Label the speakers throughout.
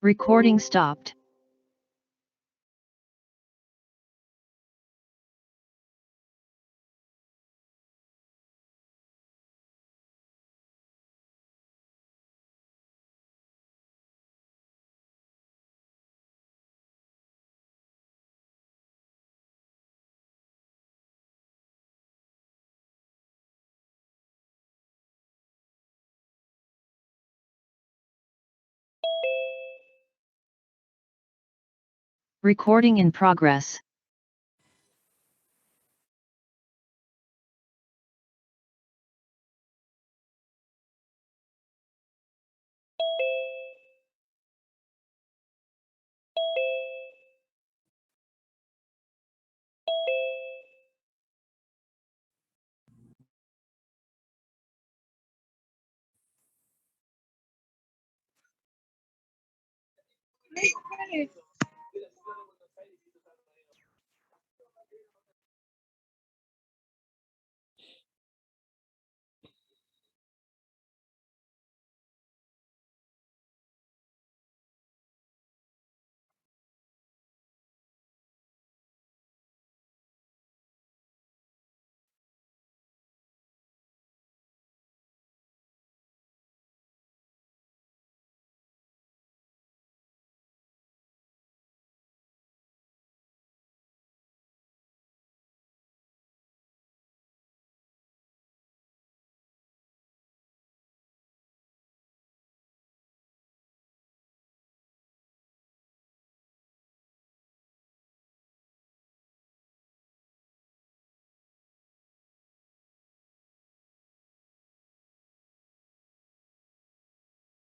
Speaker 1: Recording stopped. Recording in progress.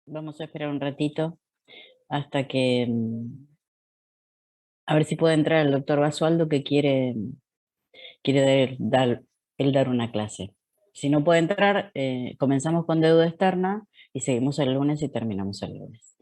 Speaker 2: Vamos a esperar un ratito hasta que, a ver si puede entrar el doctor Basualdo que quiere dar una clase. Si no puede entrar, comenzamos con deuda externa y seguimos el lunes y terminamos el lunes.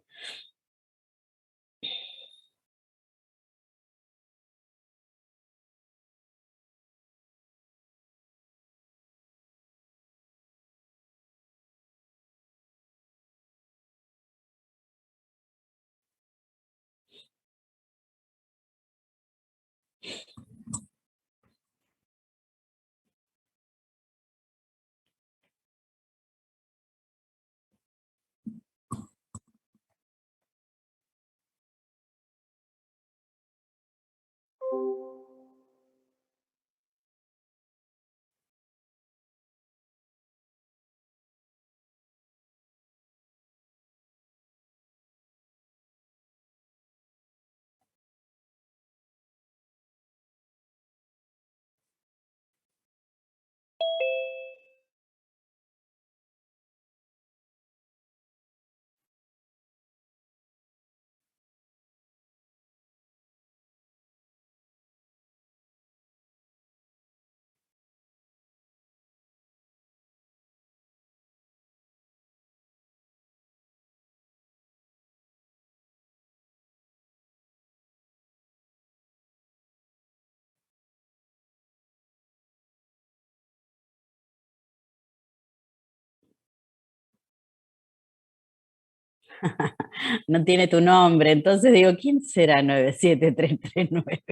Speaker 2: No tiene tu nombre, entonces digo, ¿quién será 97339?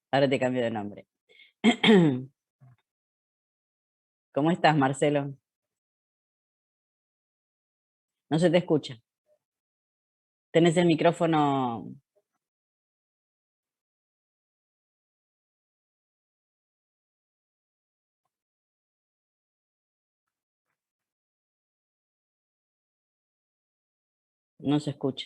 Speaker 2: Ahora te cambio de nombre. ¿Cómo estás, Marcelo? No se te escucha. Tenés el micrófono. No se escucha.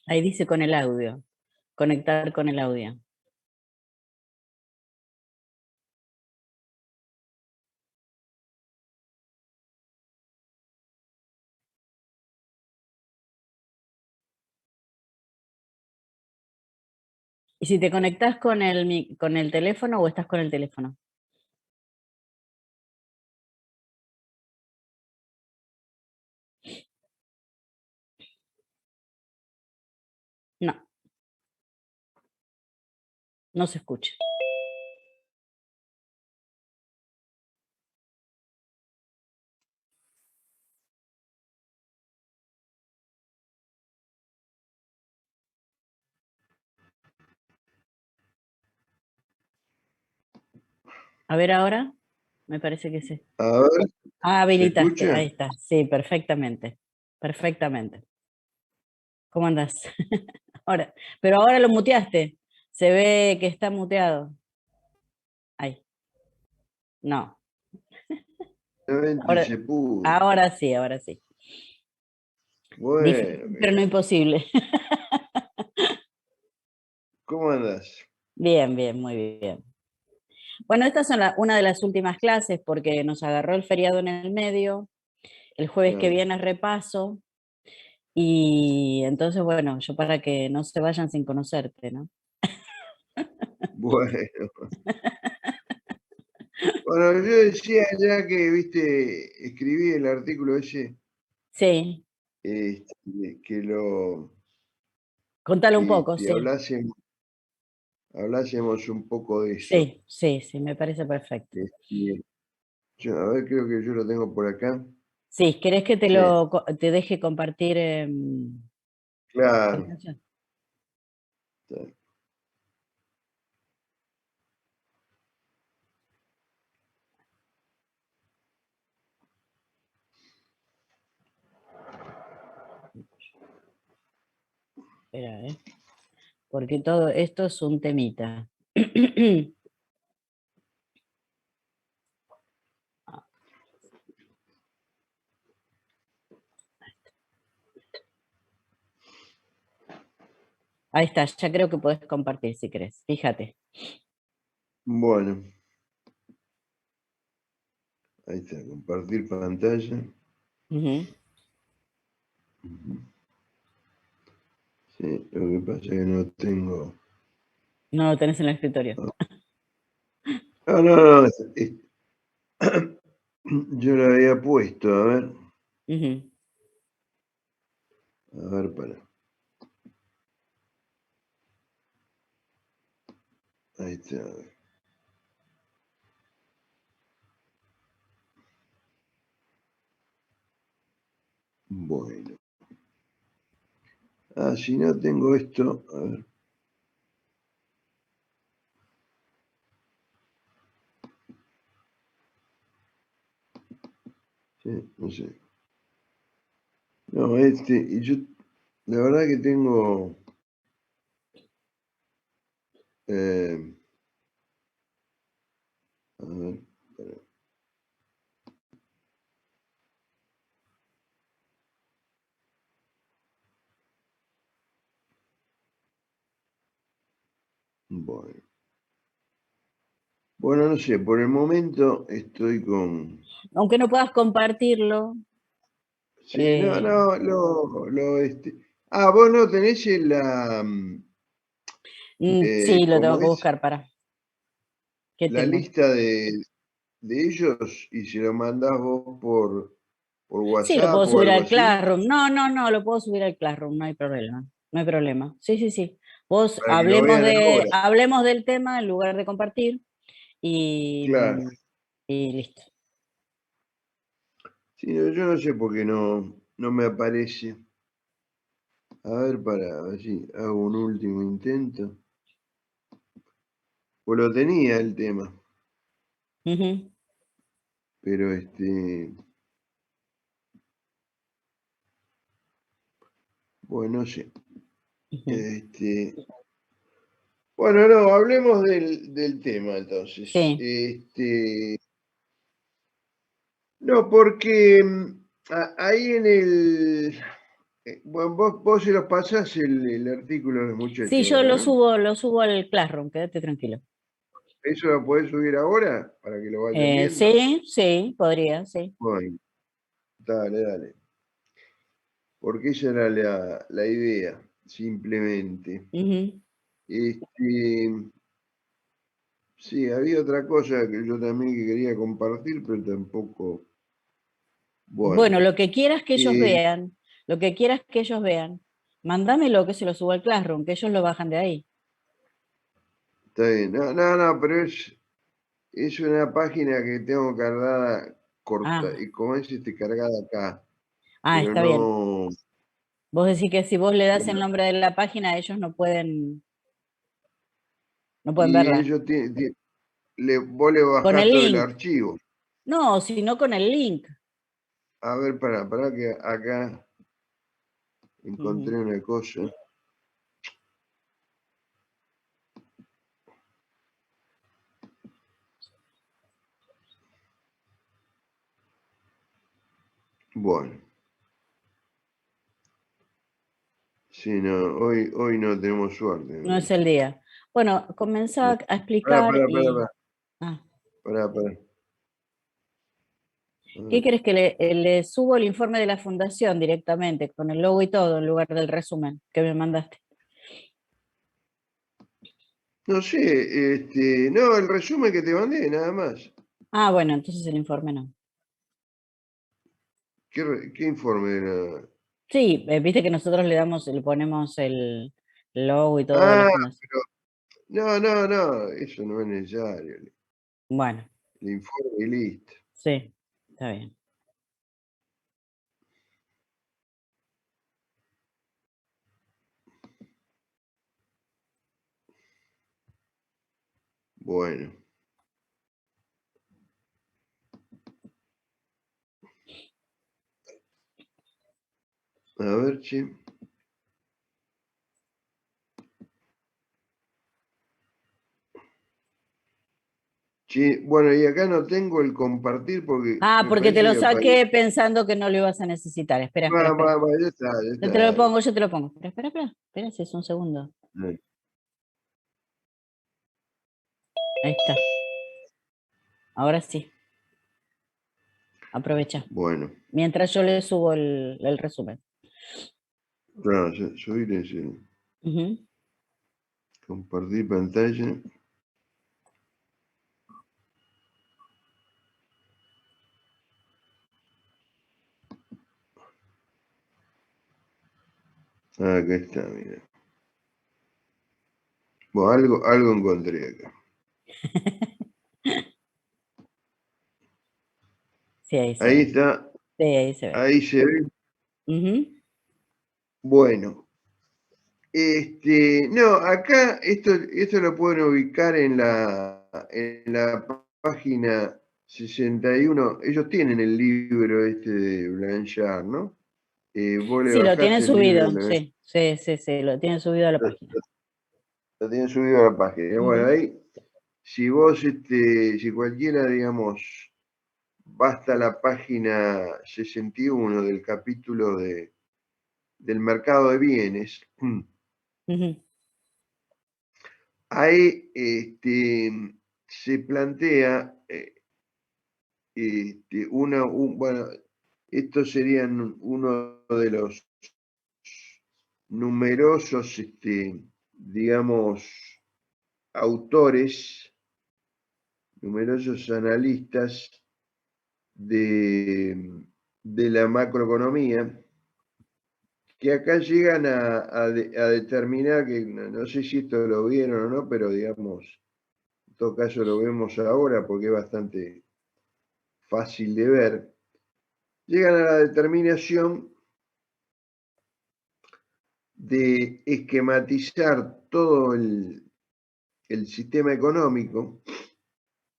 Speaker 2: Ahí dice con el audio. Conectar con el audio. ¿Y si te conectás con el teléfono o estás con el teléfono? No, no se escucha. A ver ahora, me parece que sí.
Speaker 3: A ver,
Speaker 2: Ah,
Speaker 3: ¿se
Speaker 2: habilitaste, ahí
Speaker 3: escucha?
Speaker 2: está. Sí, perfectamente. Perfectamente. ¿Cómo andás? Ahora, pero ahora lo muteaste. Se ve que está muteado. Ahí. No.
Speaker 3: 90 y
Speaker 2: Ahora,
Speaker 3: se pudo.
Speaker 2: ahora sí, ahora sí.
Speaker 3: Bueno,
Speaker 2: Difícil, pero no imposible.
Speaker 3: ¿cómo andás?
Speaker 2: Bien, bien, muy bien. Bueno, estas son una de las últimas clases porque nos agarró el feriado en el medio. El jueves que
Speaker 3: Claro.
Speaker 2: viene es repaso. Y entonces, bueno, yo para que no se vayan sin conocerte, ¿no?
Speaker 3: Bueno, bueno, yo decía ya que, viste, escribí el artículo ese,
Speaker 2: Sí,
Speaker 3: que lo,
Speaker 2: contalo un poco, sí.
Speaker 3: hablásemos un poco de eso.
Speaker 2: Sí, sí, sí, me parece perfecto.
Speaker 3: Este, a ver, creo que yo lo tengo por acá.
Speaker 2: Sí, ¿querés que te
Speaker 3: Sí,
Speaker 2: te deje compartir
Speaker 3: claro.
Speaker 2: pantalla?
Speaker 3: Está.
Speaker 2: Espera, porque todo esto es un temita. Ahí está, ya creo que podés compartir si querés. Fíjate.
Speaker 3: Bueno, ahí está, compartir pantalla.
Speaker 2: Ujú.
Speaker 3: Sí, lo que pasa es que no tengo.
Speaker 2: No lo tenés en el escritorio.
Speaker 3: No, no, no. Yo lo había puesto,
Speaker 2: Ujú.
Speaker 3: para. Ahí está. Bueno. Ah, si no tengo esto, a ver. Sí, no sé. No, y yo, la verdad que tengo. eh, a ver, para. Bueno. Bueno, no sé, por el momento estoy con.
Speaker 2: Aunque no puedas compartirlo,
Speaker 3: Sí, no, no, Ah, vos no tenés
Speaker 2: sí, lo tengo
Speaker 3: ¿cómo
Speaker 2: que
Speaker 3: es?
Speaker 2: buscar para. ¿Qué
Speaker 3: La
Speaker 2: tengo?
Speaker 3: lista de ellos y se lo mandás vos por
Speaker 2: Sí, lo
Speaker 3: WhatsApp
Speaker 2: puedo
Speaker 3: o
Speaker 2: subir
Speaker 3: algo
Speaker 2: al
Speaker 3: así,
Speaker 2: Classroom. No, no, no, lo puedo subir al Classroom, no hay problema. No hay problema. Sí, sí, sí. Vos
Speaker 3: para que lo vean ahora.
Speaker 2: hablemos del tema en lugar de compartir y,
Speaker 3: Claro.
Speaker 2: y listo.
Speaker 3: Sí, no, yo no sé por qué no me aparece. A ver si hago un último intento. Pues lo tenía el tema,
Speaker 2: Ujú,
Speaker 3: pero bueno, no sé.
Speaker 2: ujú.
Speaker 3: Este, bueno, no, hablemos del tema entonces.
Speaker 2: Sí,
Speaker 3: No, porque ahí en bueno, vos se los pasás el artículo a los
Speaker 2: sí,
Speaker 3: muchachos
Speaker 2: yo
Speaker 3: ahora, ¿no?
Speaker 2: lo subo al Classroom, quédate tranquilo.
Speaker 3: ¿Eso lo podés subir ahora para que lo vayan viendo?
Speaker 2: Sí, sí, podría, sí.
Speaker 3: Bueno, dale, dale. Porque esa era la idea, simplemente.
Speaker 2: Ujú.
Speaker 3: Este, sí, había otra cosa que yo también que quería compartir, pero tampoco. Bueno,
Speaker 2: Bueno, lo que quieras que ellos
Speaker 3: eh,
Speaker 2: vean, lo que quieras que ellos vean. Mándamelo que se lo subo al Classroom, que ellos lo bajan de ahí.
Speaker 3: Está bien. No, pero es una página que tengo cargada corta.
Speaker 2: Ah,
Speaker 3: Y como es cargada acá. Pero
Speaker 2: está bien.
Speaker 3: no.
Speaker 2: Vos decís que si vos le das el
Speaker 3: Bueno,
Speaker 2: nombre de la página, ellos no pueden
Speaker 3: y
Speaker 2: verla.
Speaker 3: ellos vos le
Speaker 2: Con
Speaker 3: bajás
Speaker 2: el
Speaker 3: todo el
Speaker 2: link.
Speaker 3: archivo.
Speaker 2: No, sino con el link.
Speaker 3: A ver, para que acá
Speaker 2: Ujú.
Speaker 3: encontré una cosa. Bueno, sí, no, hoy no tenemos suerte.
Speaker 2: No es el día. Bueno, comenzá a
Speaker 3: Pará,
Speaker 2: explicar
Speaker 3: pará, pará,
Speaker 2: y...
Speaker 3: pará,
Speaker 2: Ah,
Speaker 3: pará.
Speaker 2: ¿qué querés que le subo el informe de la fundación directamente, con el logo y todo, en lugar del resumen que me mandaste?
Speaker 3: No sé, no, el resumen que te mandé, nada más.
Speaker 2: Ah, bueno, entonces el informe no.
Speaker 3: ¿Qué informe era?
Speaker 2: Sí, viste que nosotros le ponemos el logo y todo de la
Speaker 3: Ah,
Speaker 2: fundación.
Speaker 3: no, eso no es necesario.
Speaker 2: Bueno,
Speaker 3: El informe y listo.
Speaker 2: sí, está bien.
Speaker 3: Bueno. A ver, che. Che, bueno, y acá no tengo el compartir porque
Speaker 2: Ah,
Speaker 3: me
Speaker 2: porque te
Speaker 3: parece
Speaker 2: lo
Speaker 3: que aparece.
Speaker 2: saqué pensando que no lo ibas a necesitar. Espera, espera, espera.
Speaker 3: Ya está, ya
Speaker 2: Yo te lo
Speaker 3: está.
Speaker 2: pongo, yo te lo pongo. Espera, espera, espera. Espera, si es un segundo. Ahí está. Ahora sí. Aprovecha.
Speaker 3: Bueno,
Speaker 2: Mientras yo le subo el resumen.
Speaker 3: claro, subir ese,
Speaker 2: Ujú.
Speaker 3: compartir pantalla. Ah, acá está, mira. Bueno, algo encontré acá.
Speaker 2: Sí, ahí se
Speaker 3: Ahí
Speaker 2: ve.
Speaker 3: está,
Speaker 2: Sí, ahí se ve.
Speaker 3: ahí se ve.
Speaker 2: Ujú.
Speaker 3: Bueno, no, acá esto lo pueden ubicar en la página 61. Ellos tienen el libro de Blanchard, ¿no? Vos le
Speaker 2: Sí, lo
Speaker 3: bajás
Speaker 2: tienen
Speaker 3: el libro de
Speaker 2: subido.
Speaker 3: Blanchard,
Speaker 2: Sí, sí, sí, sí, lo tienen subido a la página.
Speaker 3: lo tienen subido a la página. Bueno,
Speaker 2: Ujú.
Speaker 3: ahí, si vos, si cualquiera, digamos, basta la página 61 del capítulo del mercado de bienes.
Speaker 2: Ujú.
Speaker 3: Ahí se plantea bueno, estos serían uno de los numerosos, digamos, autores, numerosos analistas de la macroeconomía, que acá llegan a determinar que, no sé si esto lo vieron o no, pero digamos, en todo caso lo vemos ahora porque es bastante fácil de ver, llegan a la determinación de esquematizar todo el sistema económico,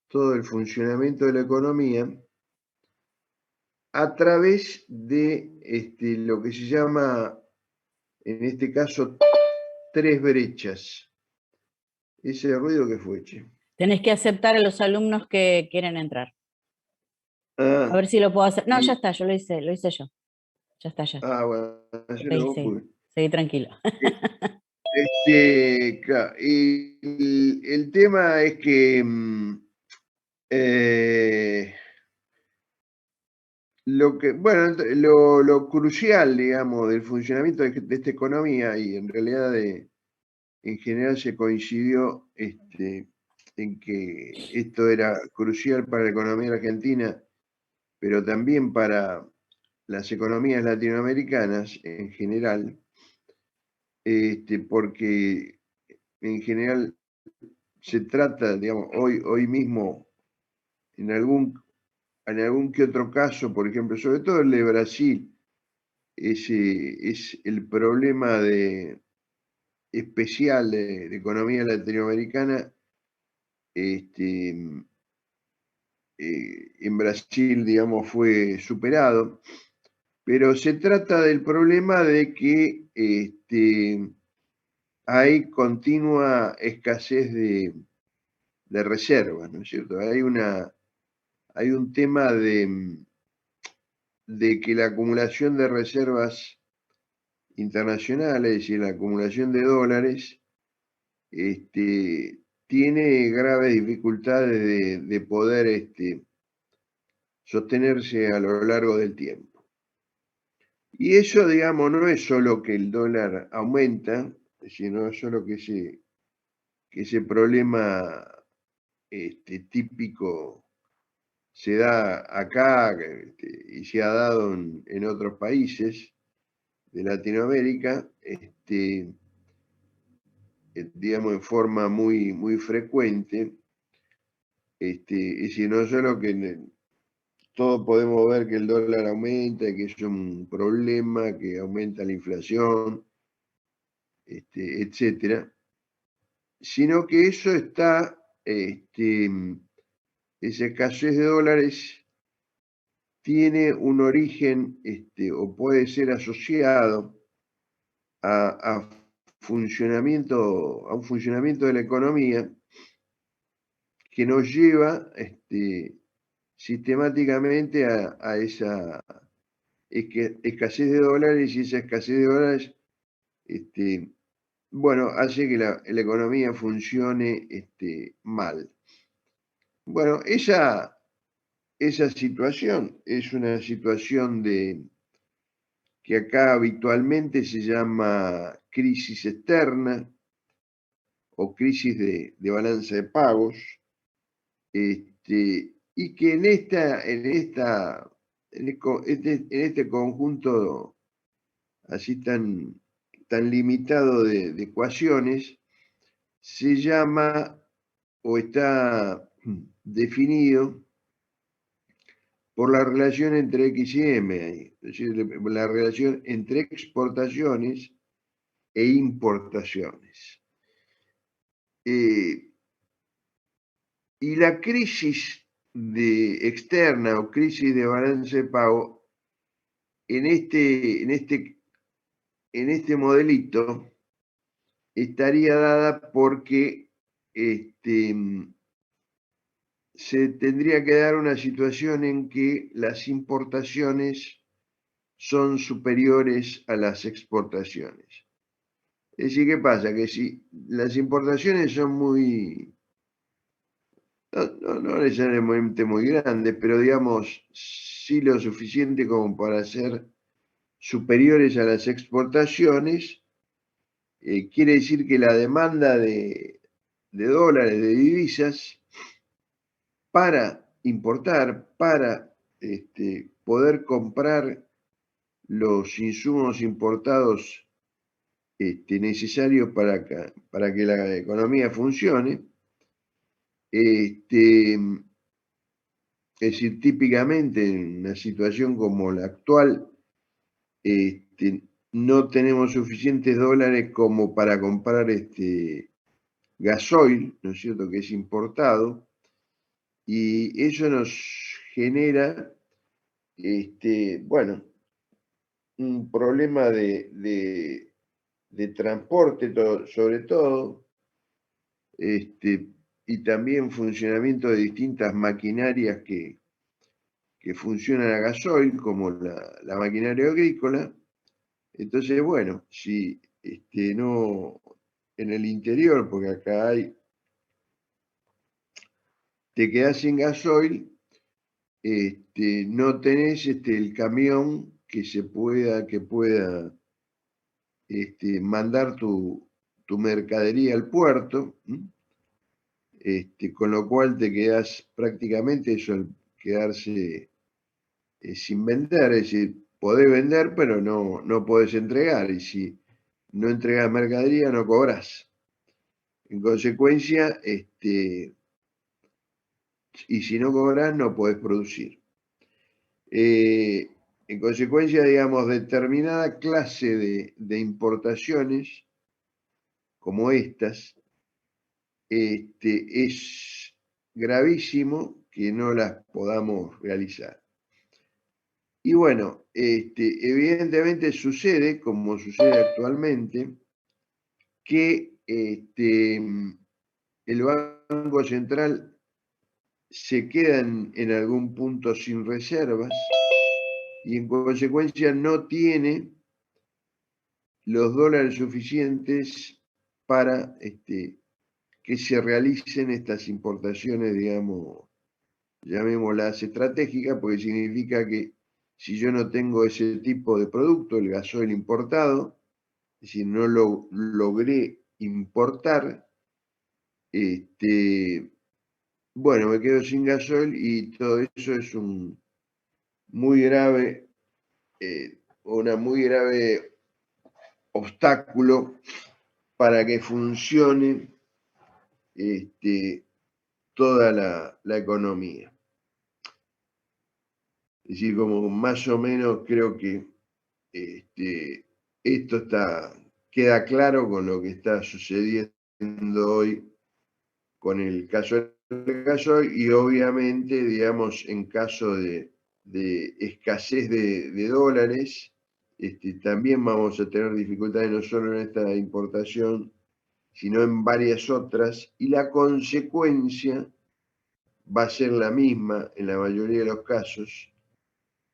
Speaker 3: todo el funcionamiento de la economía, a través de lo que se llama, en este caso, tres brechas. Ese ruido que fue, che.
Speaker 2: Tenés que aceptar a los alumnos que quieren entrar. A
Speaker 3: Ah,
Speaker 2: ver si lo puedo hacer. No, ya
Speaker 3: y,
Speaker 2: está, yo lo hice yo. Ya está, ya.
Speaker 3: bueno, hacelo
Speaker 2: Seguí,
Speaker 3: vos,
Speaker 2: seguí.
Speaker 3: pues.
Speaker 2: Seguí tranquilo.
Speaker 3: Claro, y el tema es que eh, bueno, lo crucial, digamos, del funcionamiento de esta economía, y en realidad en general se coincidió en que esto era crucial para la economía argentina, pero también para las economías latinoamericanas en general, porque en general se trata, digamos, hoy mismo, en algún que otro caso, por ejemplo, sobre todo el de Brasil, es el problema especial de economía latinoamericana. En Brasil, digamos, fue superado, pero se trata del problema de que hay continua escasez de reservas, ¿no es cierto? Hay un tema de que la acumulación de reservas internacionales, es decir, la acumulación de dólares, tiene graves dificultades de poder sostenerse a lo largo del tiempo. Y eso, digamos, no es solo que el dólar aumenta, sino es solo que ese problema típico se da acá y se ha dado en otros países de Latinoamérica, digamos, en forma muy frecuente. Es decir, no solo que todos podemos ver que el dólar aumenta, que es un problema, que aumenta la inflación, etcétera, sino que eso está, esa escasez de dólares tiene un origen, o puede ser asociado a un funcionamiento de la economía que nos lleva sistemáticamente a esa escasez de dólares, y esa escasez de dólares, bueno, hace que la economía funcione mal. Bueno, esa situación es una situación que acá habitualmente se llama crisis externa o crisis de balanza de pagos, y que en este conjunto así tan limitado de ecuaciones, se llama o está definido por la relación entre X y M, es decir, la relación entre exportaciones e importaciones. Y la crisis externa o crisis de balance de pago en este modelito estaría dada porque se tendría que dar una situación en que las importaciones son superiores a las exportaciones. Es decir, ¿qué pasa? Que si las importaciones son no necesariamente muy grandes, pero digamos, sí lo suficiente como para ser superiores a las exportaciones, quiere decir que la demanda de dólares, de divisas, para importar, para poder comprar los insumos importados necesarios para que la economía funcione, es decir, típicamente en una situación como la actual, no tenemos suficientes dólares como para comprar gasoil, ¿no es cierto?, que es importado, y eso nos genera, bueno, un problema de transporte, sobre todo, y también funcionamiento de distintas maquinarias que funcionan a gasoil, como la maquinaria agrícola. Entonces, bueno, si no en el interior, porque acá te quedás sin gasoil, no tenés el camión que pueda mandar tu mercadería al puerto, con lo cual te quedás prácticamente eso, al quedarse sin vender, es decir, podés vender, pero no podés entregar, y si no entregas mercadería, no cobras. En consecuencia, y si no cobras, no podés producir. En consecuencia, digamos, determinada clase de importaciones, como estas, es gravísimo que no las podamos realizar. Y bueno, evidentemente sucede, como sucede actualmente, que el Banco Central se queda en algún punto sin reservas y en consecuencia no tiene los dólares suficientes para que se realicen estas importaciones, digamos, llamémoslas estratégicas, porque significa que si yo no tengo ese tipo de producto, el gasoil importado, es decir, no lo logré importar, bueno, me quedo sin gasoil y todo eso es un muy grave, una muy grave obstáculo para que funcione toda la economía. Es decir, como más o menos creo que esto queda claro con lo que está sucediendo hoy con el caso del gasoil y obviamente, digamos, en caso de escasez de dólares, también vamos a tener dificultades no solo en esta importación, sino en varias otras, y la consecuencia va a ser la misma en la mayoría de los casos,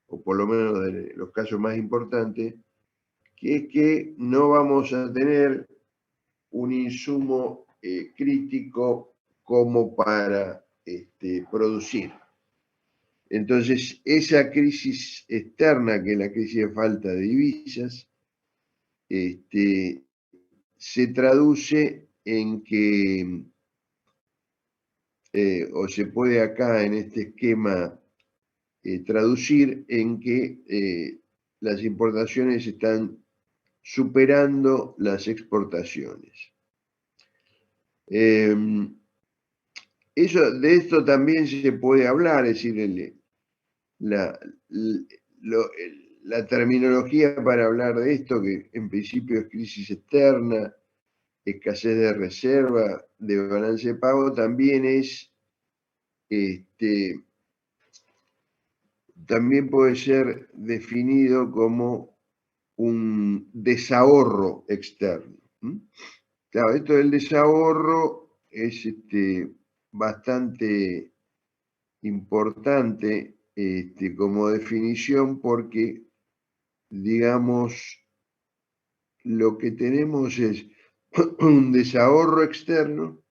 Speaker 3: o por lo menos de los casos más importantes, que es que no vamos a tener un insumo crítico como para producir. Entonces, esa crisis externa, que es la crisis de falta de divisas, se traduce en que, o se puede acá en este esquema traducir en que las importaciones están superando las exportaciones. De esto también se puede hablar, es decir, la terminología para hablar de esto, que en principio es crisis externa, escasez de reserva, de balance de pago, también también puede ser definido como un desahorro externo. Claro, esto del desahorro es bastante importante como definición porque, digamos, lo que tenemos es un desahorro externo,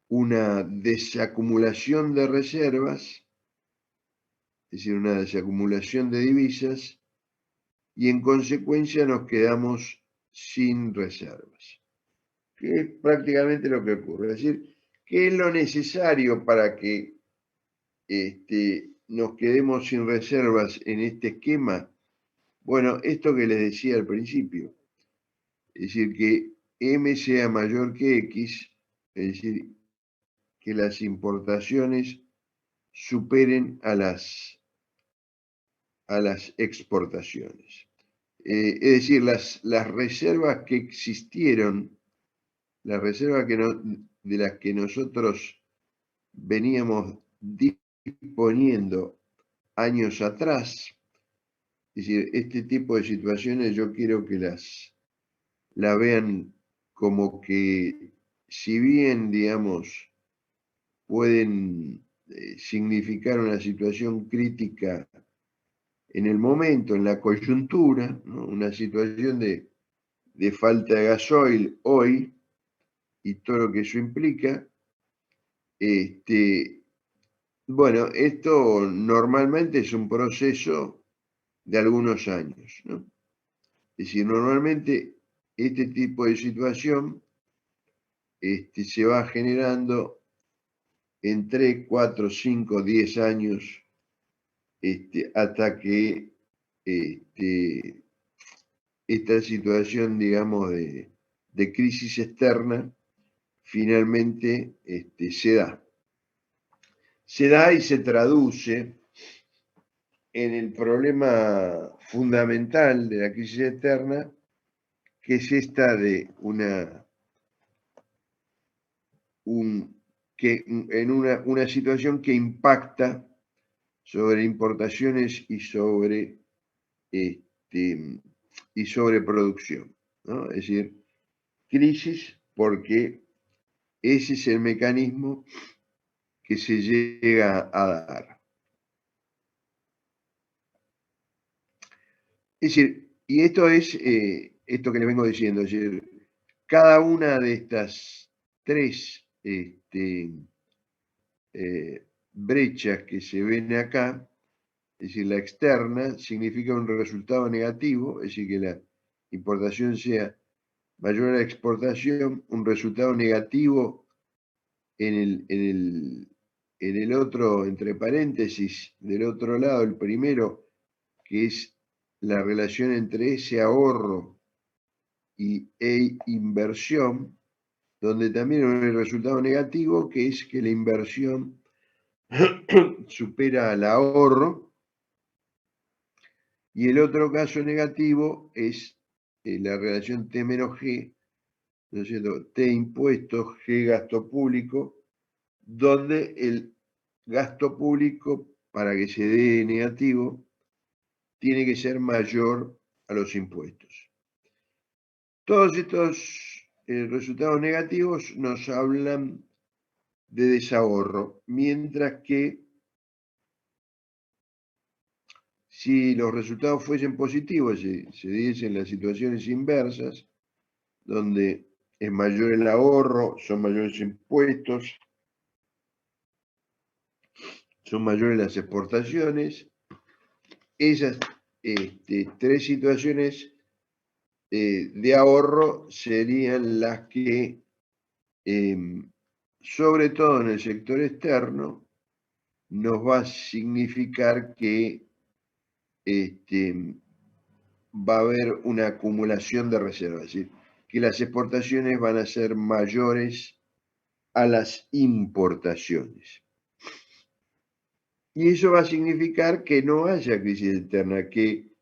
Speaker 3: una desacumulación de reservas, es decir, una desacumulación de divisas, y en consecuencia nos quedamos sin reservas, que es prácticamente lo que ocurre. Es decir, ¿qué es lo necesario para que nos quedemos sin reservas en este esquema? Bueno, esto que les decía al principio, es decir, que M sea mayor que X, es decir, que las importaciones superen a las exportaciones. Es decir, las reservas que existieron, las reservas de las que nosotros veníamos disponiendo años atrás, es decir, este tipo de situaciones yo quiero que la vean como que, si bien, digamos, pueden significar una situación crítica en el momento, en la coyuntura, ¿no? Una situación de falta de gasoil hoy y todo lo que eso implica, bueno, esto normalmente es un proceso de algunos años, ¿no? Es decir, normalmente este tipo de situación se va generando en 3, 4, 5, 10 años hasta que esta situación, digamos, de crisis externa finalmente se da. Se da y se traduce en el problema fundamental de la crisis externa, que es esta de una situación que impacta sobre importaciones y sobre producción, ¿no? Es decir, crisis porque ese es el mecanismo que se llega a dar. Es decir, y esto es esto que les vengo diciendo, es decir, cada una de estas tres brechas que se ven acá, es decir, la externa significa un resultado negativo, es decir, que la importación sea mayor a la exportación, un resultado negativo en el otro, entre paréntesis, del otro lado, el primero, que es la relación entre ese ahorro e inversión, donde también hay un resultado negativo, que es que la inversión supera al ahorro, y el otro caso negativo es la relación T menos G, ¿no es cierto? T impuestos, G gasto público, donde el gasto público, para que se dé negativo, tiene que ser mayor a los impuestos. Todos estos resultados negativos nos hablan de desahorro, mientras que si los resultados fuesen positivos, se diesen las situaciones inversas, donde es mayor el ahorro, son mayores impuestos, son mayores las exportaciones, esas tres situaciones de ahorro serían las que, sobre todo en el sector externo, nos va a significar que va a haber una acumulación de reservas, es decir, que las exportaciones van a ser mayores a las importaciones. Y eso va a significar que no haya crisis externa, que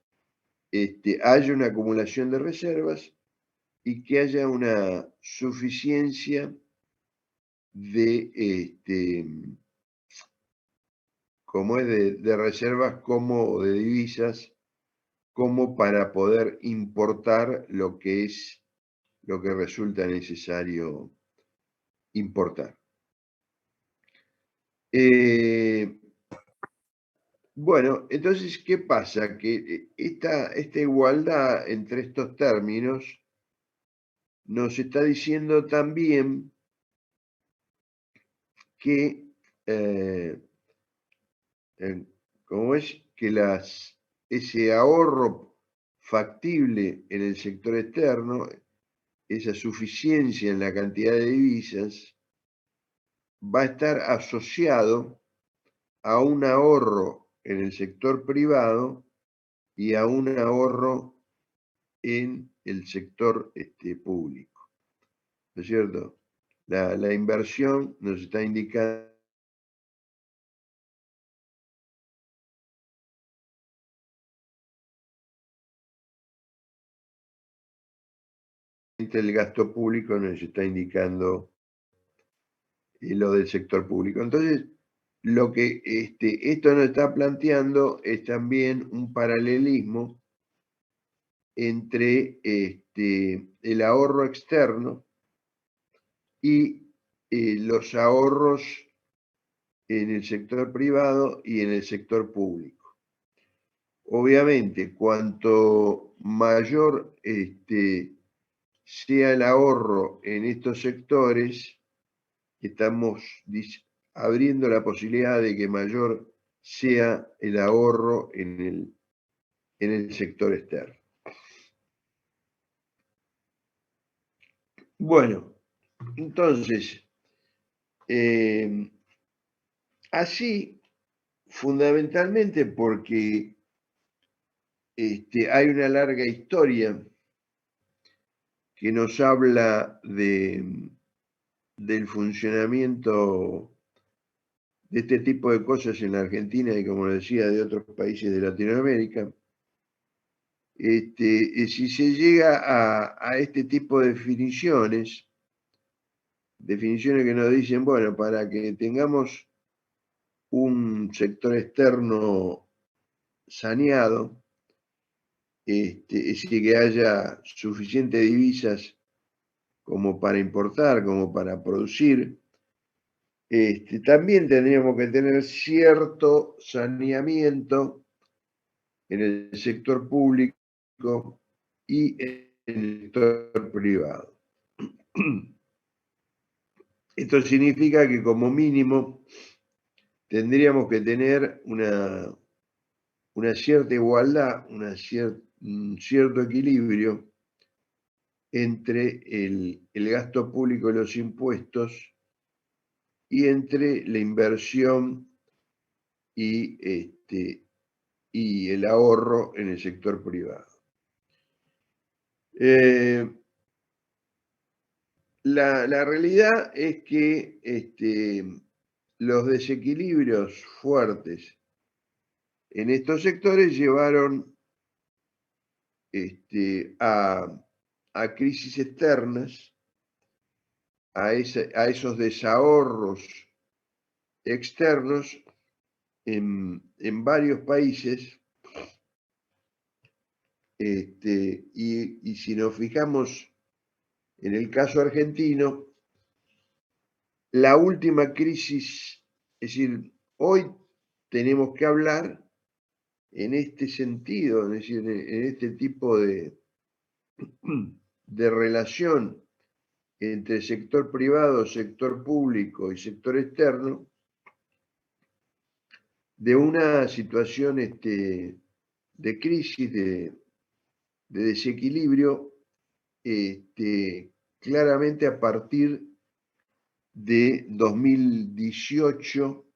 Speaker 3: haya una acumulación de reservas y que haya una suficiencia de, como es de reservas como de divisas, como para poder importar lo que resulta necesario importar. Bueno, entonces, ¿qué pasa? Que esta igualdad entre estos términos nos está diciendo también que, como es que ese ahorro factible en el sector externo, esa suficiencia en la cantidad de divisas, va a estar asociado a un ahorro en el sector privado y a un ahorro en el sector público, ¿no es cierto? La inversión nos está indicando el gasto público, nos está indicando lo del sector público. Entonces, lo que esto nos está planteando es también un paralelismo entre el ahorro externo y los ahorros en el sector privado y en el sector público. Obviamente, cuanto mayor sea el ahorro en estos sectores, estamos abriendo la posibilidad de que mayor sea el ahorro en el sector externo. Bueno, entonces, así, fundamentalmente porque hay una larga historia que nos habla del funcionamiento de este tipo de cosas en la Argentina y, como decía, de otros países de Latinoamérica. Si se llega a este tipo de definiciones que nos dicen, bueno, para que tengamos un sector externo saneado, es decir, que haya suficientes divisas como para importar, como para producir, también tendríamos que tener cierto saneamiento en el sector público y en el sector privado. Esto significa que como mínimo tendríamos que tener una cierta igualdad, un cierto equilibrio entre el gasto público y los impuestos y entre la inversión y el ahorro en el sector privado. La realidad es que los desequilibrios fuertes en estos sectores llevaron a crisis externas, a esos desahorros externos en varios países. Y si nos fijamos en el caso argentino, la última crisis, es decir, hoy tenemos que hablar en este sentido, es decir, en este tipo de relación entre sector privado, sector público y sector externo, de una situación de crisis, de desequilibrio, claramente a partir de 2018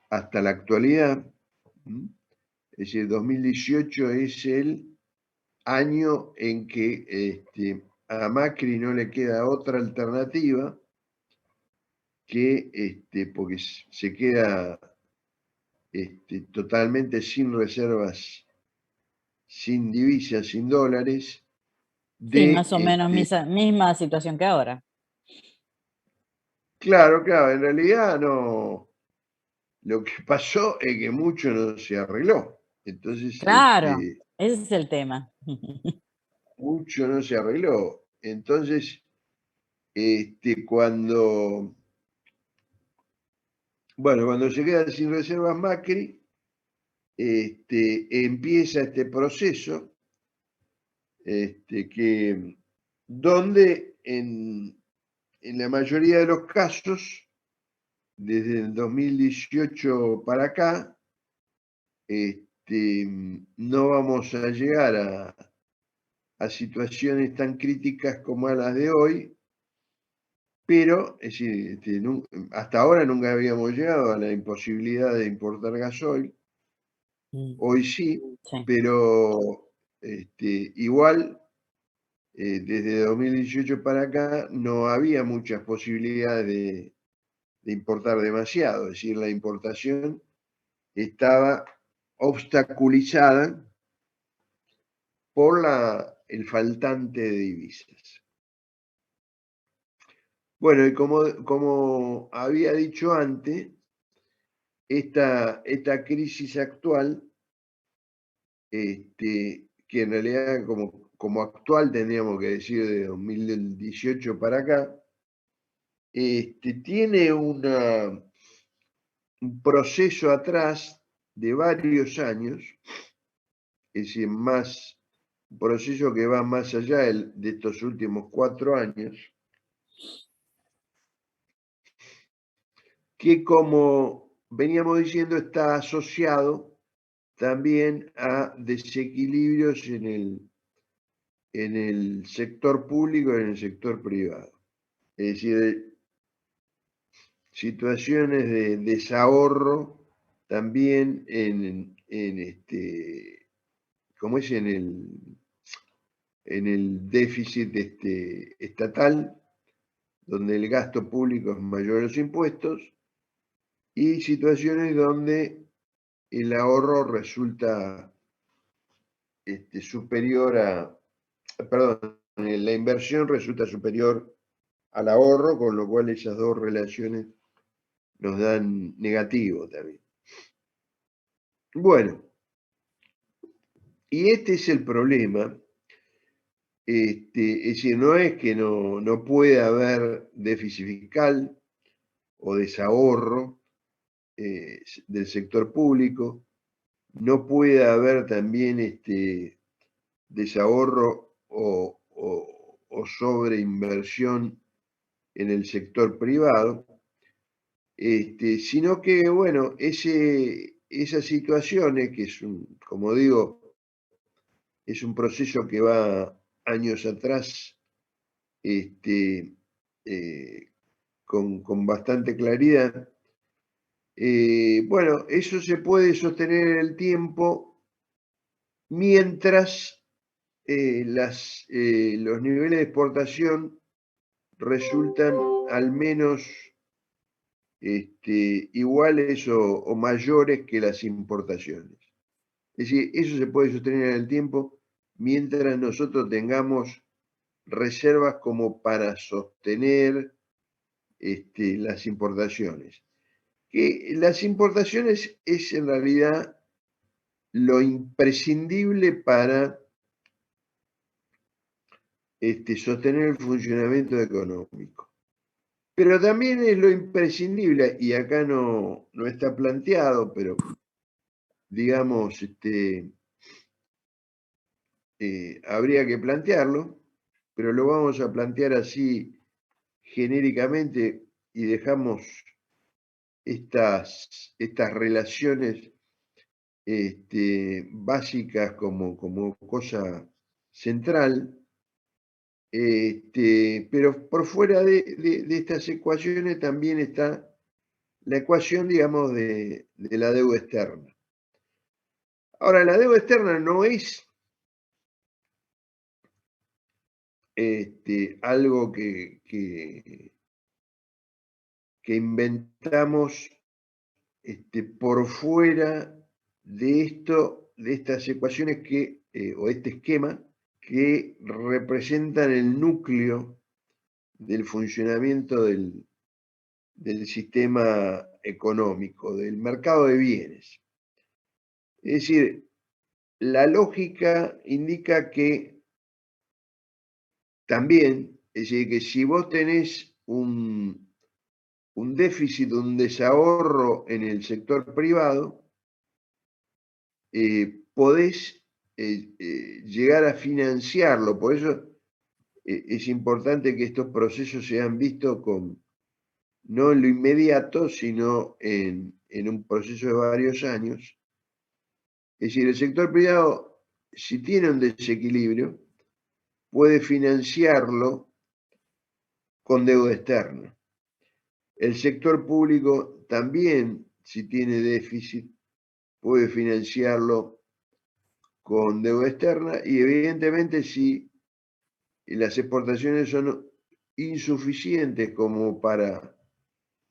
Speaker 3: hasta la actualidad. Es decir, 2018 es el año en que a Macri no le queda otra alternativa que, porque se queda totalmente sin reservas, sin divisas, sin dólares,
Speaker 2: Sí, más o menos misma situación que ahora.
Speaker 3: Claro, en realidad no. Lo que pasó es que mucho no se arregló. Entonces,
Speaker 2: Claro, ese es el tema.
Speaker 3: mucho no se arregló. Entonces, cuando se queda sin reservas Macri, empieza este proceso, donde en la mayoría de los casos, desde el 2018 para acá, no vamos a llegar a situaciones tan críticas como a las de hoy, pero es decir, hasta ahora nunca habíamos llegado a la imposibilidad de importar gasoil. Hoy sí,
Speaker 2: Sí.
Speaker 3: pero igual desde 2018 para acá no había muchas posibilidades de importar demasiado, es decir, la importación estaba obstaculizada por el faltante de divisas. Bueno, y como había dicho antes, esta crisis actual, que en realidad como actual tendríamos que decir de 2018 para acá, tiene un proceso atrás de varios años, es decir, un proceso que va más allá de estos últimos 4 años, que, como veníamos diciendo, está asociado también a desequilibrios en el sector público y en el sector privado. Es decir, situaciones de desahorro también como es en el déficit estatal, donde el gasto público es mayor a los impuestos, y situaciones donde el ahorro resulta superior a, perdón, la inversión resulta superior al ahorro, con lo cual esas dos relaciones nos dan negativo también. Bueno, y este es el problema. Es decir, no es que no pueda haber déficit fiscal o desahorro del sector público, no puede haber también desahorro o sobreinversión en el sector privado, sino que, bueno, esas situaciones, que es como digo, es un proceso que va años atrás, eh, con bastante claridad. Bueno, eso se puede sostener en el tiempo mientras los niveles de exportación resultan al menos iguales o mayores que las importaciones. Es decir, eso se puede sostener en el tiempo mientras nosotros tengamos reservas como para sostener las importaciones. Que las importaciones es en realidad lo imprescindible para sostener el funcionamiento económico. Pero también es lo imprescindible, y acá no está planteado, pero digamos, habría que plantearlo, pero lo vamos a plantear así genéricamente y dejamos estas relaciones básicas como cosa central. Pero por fuera de estas ecuaciones también está la ecuación, digamos, de la deuda externa. Ahora, la deuda externa no es algo que inventamos por fuera de estas ecuaciones o este esquema, que representan el núcleo del funcionamiento del sistema económico, del mercado de bienes. Es decir, la lógica indica que también, es decir, que si vos tenés un déficit, un desahorro en el sector privado, podés llegar a financiarlo. Por eso es importante que estos procesos sean vistos no en lo inmediato, sino en un proceso de varios años. Es decir, el sector privado, si tiene un desequilibrio, puede financiarlo con deuda externa. El sector público también, si tiene déficit, puede financiarlo con deuda externa, y evidentemente si las exportaciones son insuficientes como para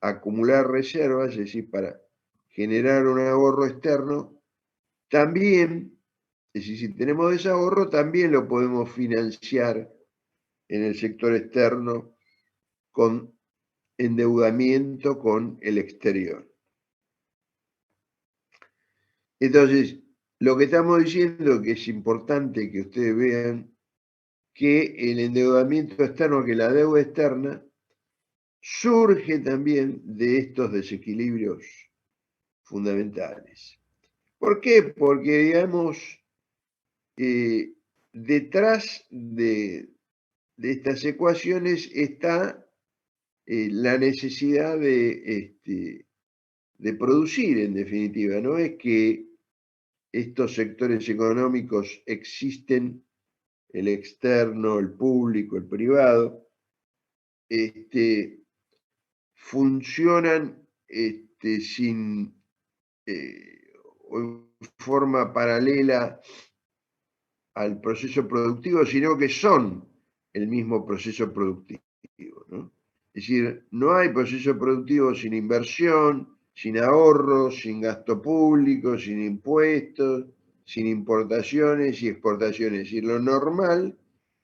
Speaker 3: acumular reservas, es decir, para generar un ahorro externo, también, es decir, si tenemos desahorro, también lo podemos financiar en el sector externo con endeudamiento con el exterior. Entonces, lo que estamos diciendo, que es importante que ustedes vean, que el endeudamiento externo, que la deuda externa, surge también de estos desequilibrios fundamentales. ¿Por qué? Porque, digamos, detrás de estas ecuaciones está la necesidad de producir, en definitiva. No es que estos sectores económicos existen, el externo, el público, el privado, funcionan sin o en forma paralela al proceso productivo, sino que son el mismo proceso productivo, ¿no? Es decir, no hay proceso productivo sin inversión, sin ahorro, sin gasto público, sin impuestos, sin importaciones y exportaciones. Es decir, lo normal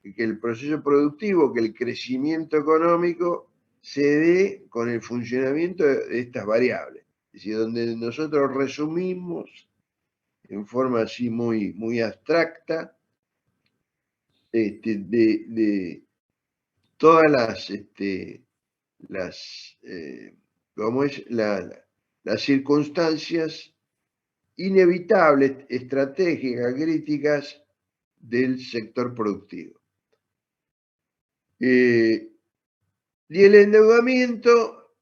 Speaker 3: es que el proceso productivo, que el crecimiento económico se dé con el funcionamiento de estas variables. Es decir, donde nosotros resumimos en forma así muy abstracta de todas ¿cómo es? Las circunstancias inevitables, estratégicas, críticas del sector productivo. Y el endeudamiento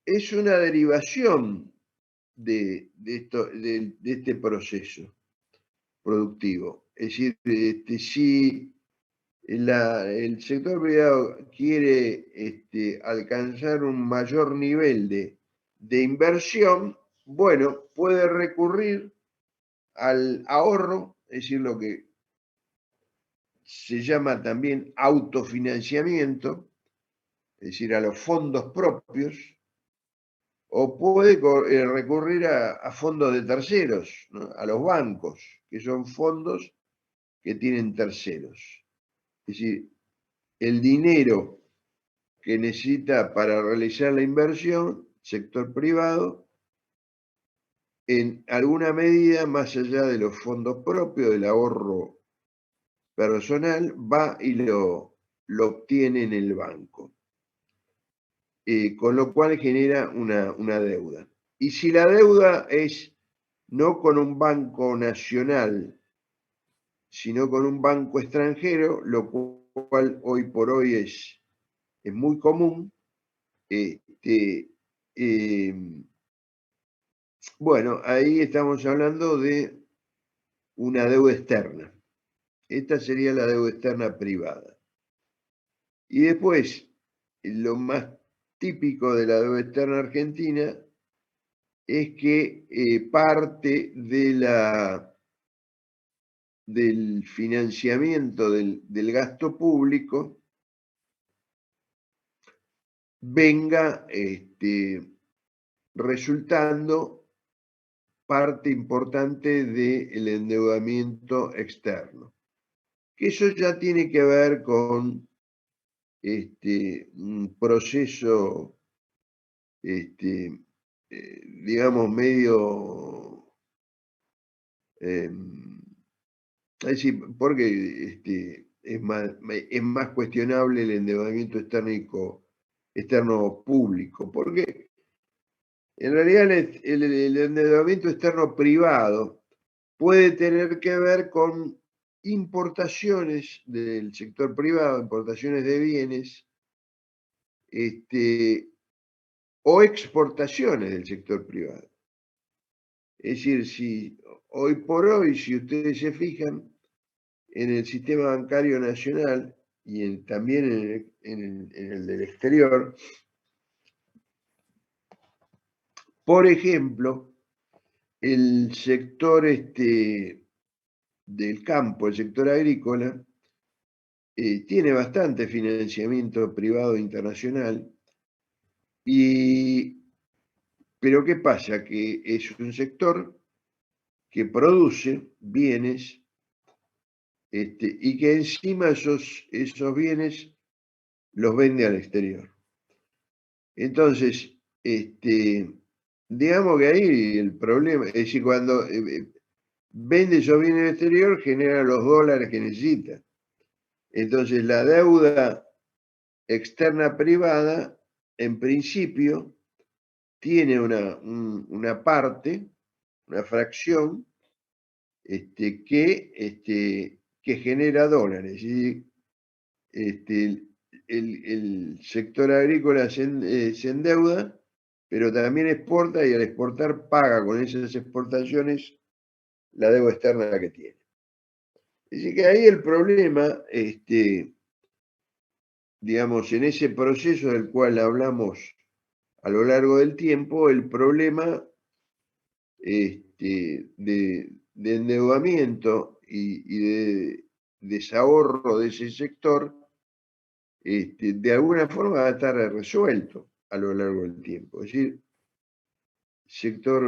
Speaker 3: es una derivación de este proceso productivo. Es decir, si el sector privado quiere alcanzar un mayor nivel de inversión, bueno, puede recurrir al ahorro, es decir, lo que se llama también autofinanciamiento, es decir, a los fondos propios, o puede recurrir a fondos de terceros, ¿no? A los bancos, que son fondos que tienen terceros. Es decir, el dinero que necesita para realizar la inversión, sector privado, en alguna medida, más allá de los fondos propios, del ahorro personal, va y lo obtiene en el banco. Con lo cual genera una deuda. Y si la deuda es no con un banco nacional, sino con un banco extranjero, lo cual hoy por hoy es muy común, bueno, ahí estamos hablando de una deuda externa. Esta sería la deuda externa privada. Y después, lo más típico de la deuda externa argentina es que parte del financiamiento del gasto público venga resultando parte importante del endeudamiento externo. Que eso ya tiene que ver con un proceso, digamos, medio, es decir, porque es más cuestionable el endeudamiento externo público, porque en realidad el endeudamiento externo privado puede tener que ver con importaciones del sector privado, importaciones de bienes, o exportaciones del sector privado. Es decir, si hoy por hoy, si ustedes se fijan, en el sistema bancario nacional y también en el del exterior, por ejemplo, el sector del campo, el sector agrícola, tiene bastante financiamiento privado internacional, pero ¿qué pasa? Que es un sector que produce bienes y que encima esos bienes los vende al exterior. Entonces, digamos que ahí el problema, es decir, cuando vende esos bienes al exterior, genera los dólares que necesita. Entonces, la deuda externa privada, en principio, tiene una parte, una fracción, que genera dólares. Y el sector agrícola se endeuda, pero también exporta y al exportar paga con esas exportaciones la deuda externa que tiene. Es decir, que ahí el problema, digamos, en ese proceso del cual hablamos a lo largo del tiempo, el problema de endeudamiento y de desahorro de ese sector, de alguna forma va a estar resuelto a lo largo del tiempo. Es decir, el sector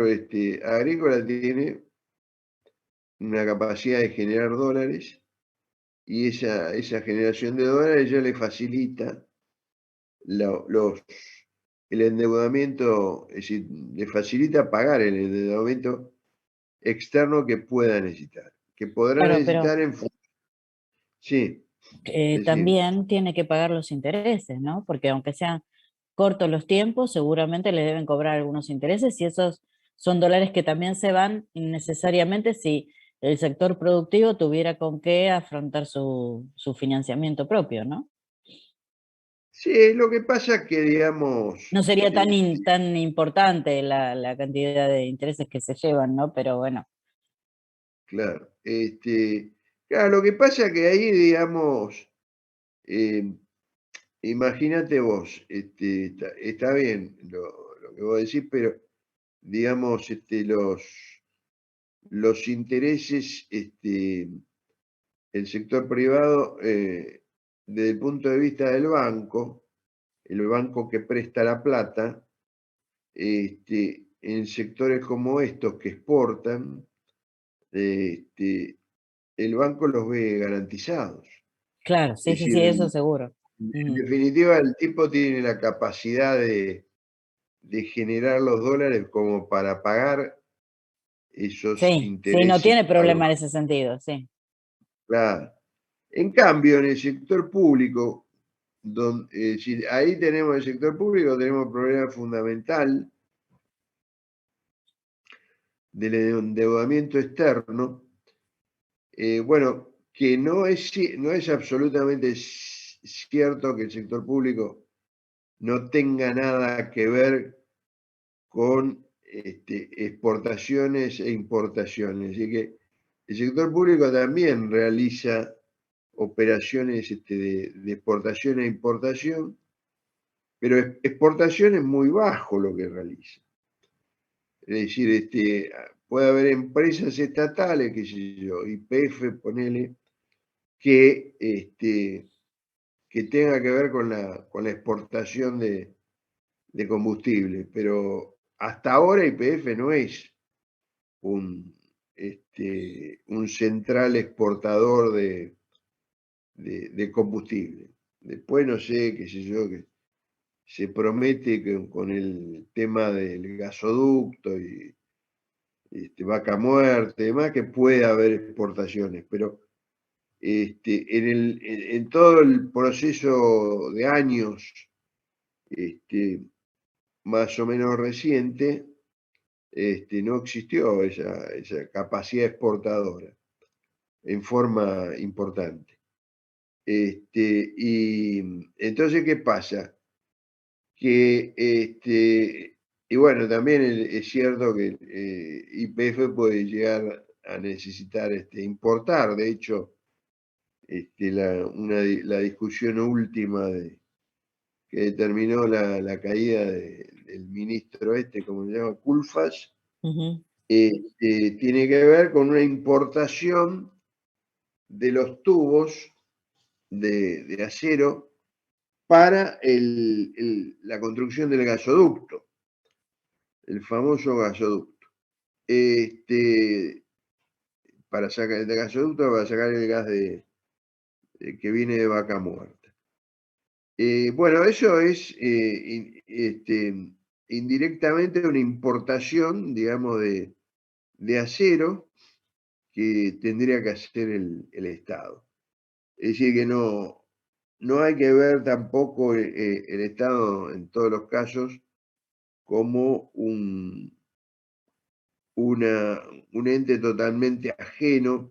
Speaker 3: agrícola tiene una capacidad de generar dólares y esa generación de dólares ya le facilita el endeudamiento, es decir, le facilita pagar el endeudamiento externo que pueda necesitar, que podrá
Speaker 2: Claro, pero
Speaker 3: necesitar sí, decime.
Speaker 2: también tiene que pagar los intereses, ¿no? Porque aunque sean cortos los tiempos, seguramente le deben cobrar algunos intereses y esos son dólares que también se van innecesariamente si el sector productivo tuviera con qué afrontar su financiamiento propio, ¿no?
Speaker 3: Sí, lo que pasa que, digamos,
Speaker 2: No sería tan importante la cantidad de intereses que se llevan, ¿no? Pero bueno,
Speaker 3: claro, claro, lo que pasa que ahí, digamos, eh, imagínate vos, está bien lo que vos decís, pero digamos, los intereses, el sector privado, desde el punto de vista del banco, el banco que presta la plata, en sectores como estos que exportan, este, el banco los ve garantizados.
Speaker 2: claro, sí,
Speaker 3: Es
Speaker 2: sí, sí,
Speaker 3: decir,
Speaker 2: eso seguro.
Speaker 3: en
Speaker 2: Ujú.
Speaker 3: definitiva, el tipo tiene la capacidad de generar los dólares como para pagar esos
Speaker 2: Sí, sí, no
Speaker 3: intereses
Speaker 2: tiene
Speaker 3: a los.
Speaker 2: problema en ese sentido, sí.
Speaker 3: Claro. En cambio, en el sector público, si ahí tenemos el sector público, tenemos un problema fundamental del endeudamiento externo, bueno, que no es absolutamente cierto que el sector público no tenga nada que ver con exportaciones e importaciones. Así que el sector público también realiza operaciones de exportación e importación, pero exportación es muy bajo lo que realiza. Es decir, puede haber empresas estatales, qué sé yo, YPF, ponele, que tenga que ver con la exportación de combustible, pero hasta ahora YPF no es un central exportador de combustible. Después no sé, qué sé yo, que se promete que con el tema del gasoducto y Vaca Muerta y demás, que puede haber exportaciones, pero en todo el proceso de años más o menos reciente, no existió esa capacidad exportadora en forma importante. Y entonces, ¿qué pasa? Que, y bueno, también es cierto que YPF puede llegar a necesitar importar. De hecho, la discusión última que determinó la caída del ministro como se llama, Culfas,
Speaker 2: Ujú.
Speaker 3: tiene que ver con una importación de los tubos de acero para la construcción del gasoducto, el famoso gasoducto. Para sacar el gasoducto, para sacar el gas que viene de Vaca Muerta. Bueno, eso es indirectamente una importación, digamos, de acero que tendría que hacer el Estado. Es decir, que no hay que ver tampoco el Estado en todos los casos como un ente totalmente ajeno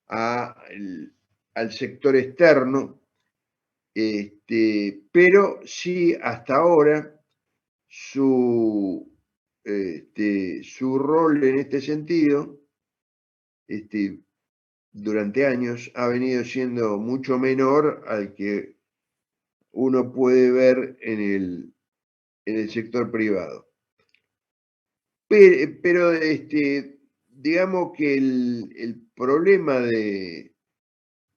Speaker 3: al sector externo, pero sí hasta ahora su rol en este sentido, este, durante años, ha venido siendo mucho menor al que uno puede ver en el sector privado. Pero digamos que el problema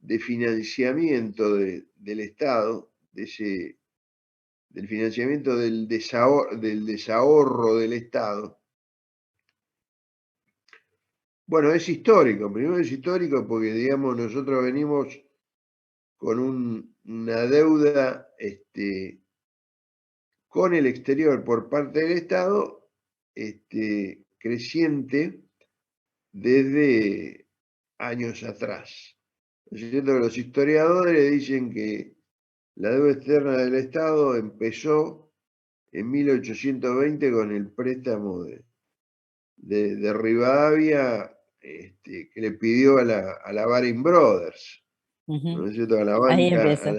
Speaker 3: de financiamiento del Estado, del financiamiento del desahorro del Estado. Bueno, es histórico. Primero es histórico porque, digamos, nosotros venimos con una deuda con el exterior por parte del Estado creciente desde años atrás. Es cierto que los historiadores dicen que la deuda externa del Estado empezó en 1820 con el préstamo de Rivadavia que le pidió a la Baring Brothers, ¿no es cierto? A la
Speaker 2: Ahí
Speaker 3: banca,
Speaker 2: empieza.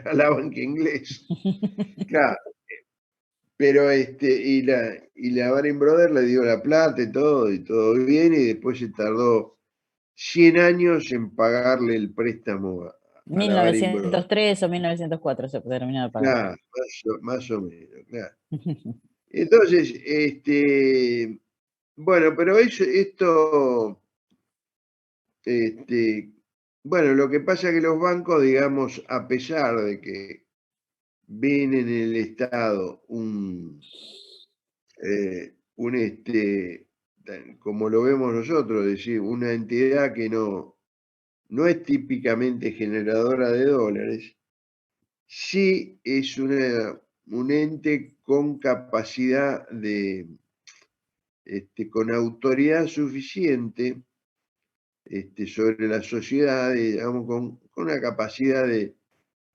Speaker 3: a la banca inglesa. Claro, pero y la Baring Brothers le dio la plata y todo bien, y después se tardó 100 años en pagarle el préstamo a la Baring Brothers.
Speaker 2: 1903 o 1904 se terminó de pagar.
Speaker 3: Claro, más o menos, claro. Entonces, bueno, pero esto, bueno, lo que pasa es que los bancos, digamos, a pesar de que ven en el Estado como lo vemos nosotros, es decir, una entidad que no es típicamente generadora de dólares, sí es un ente con capacidad con autoridad suficiente sobre la sociedad, digamos, con una capacidad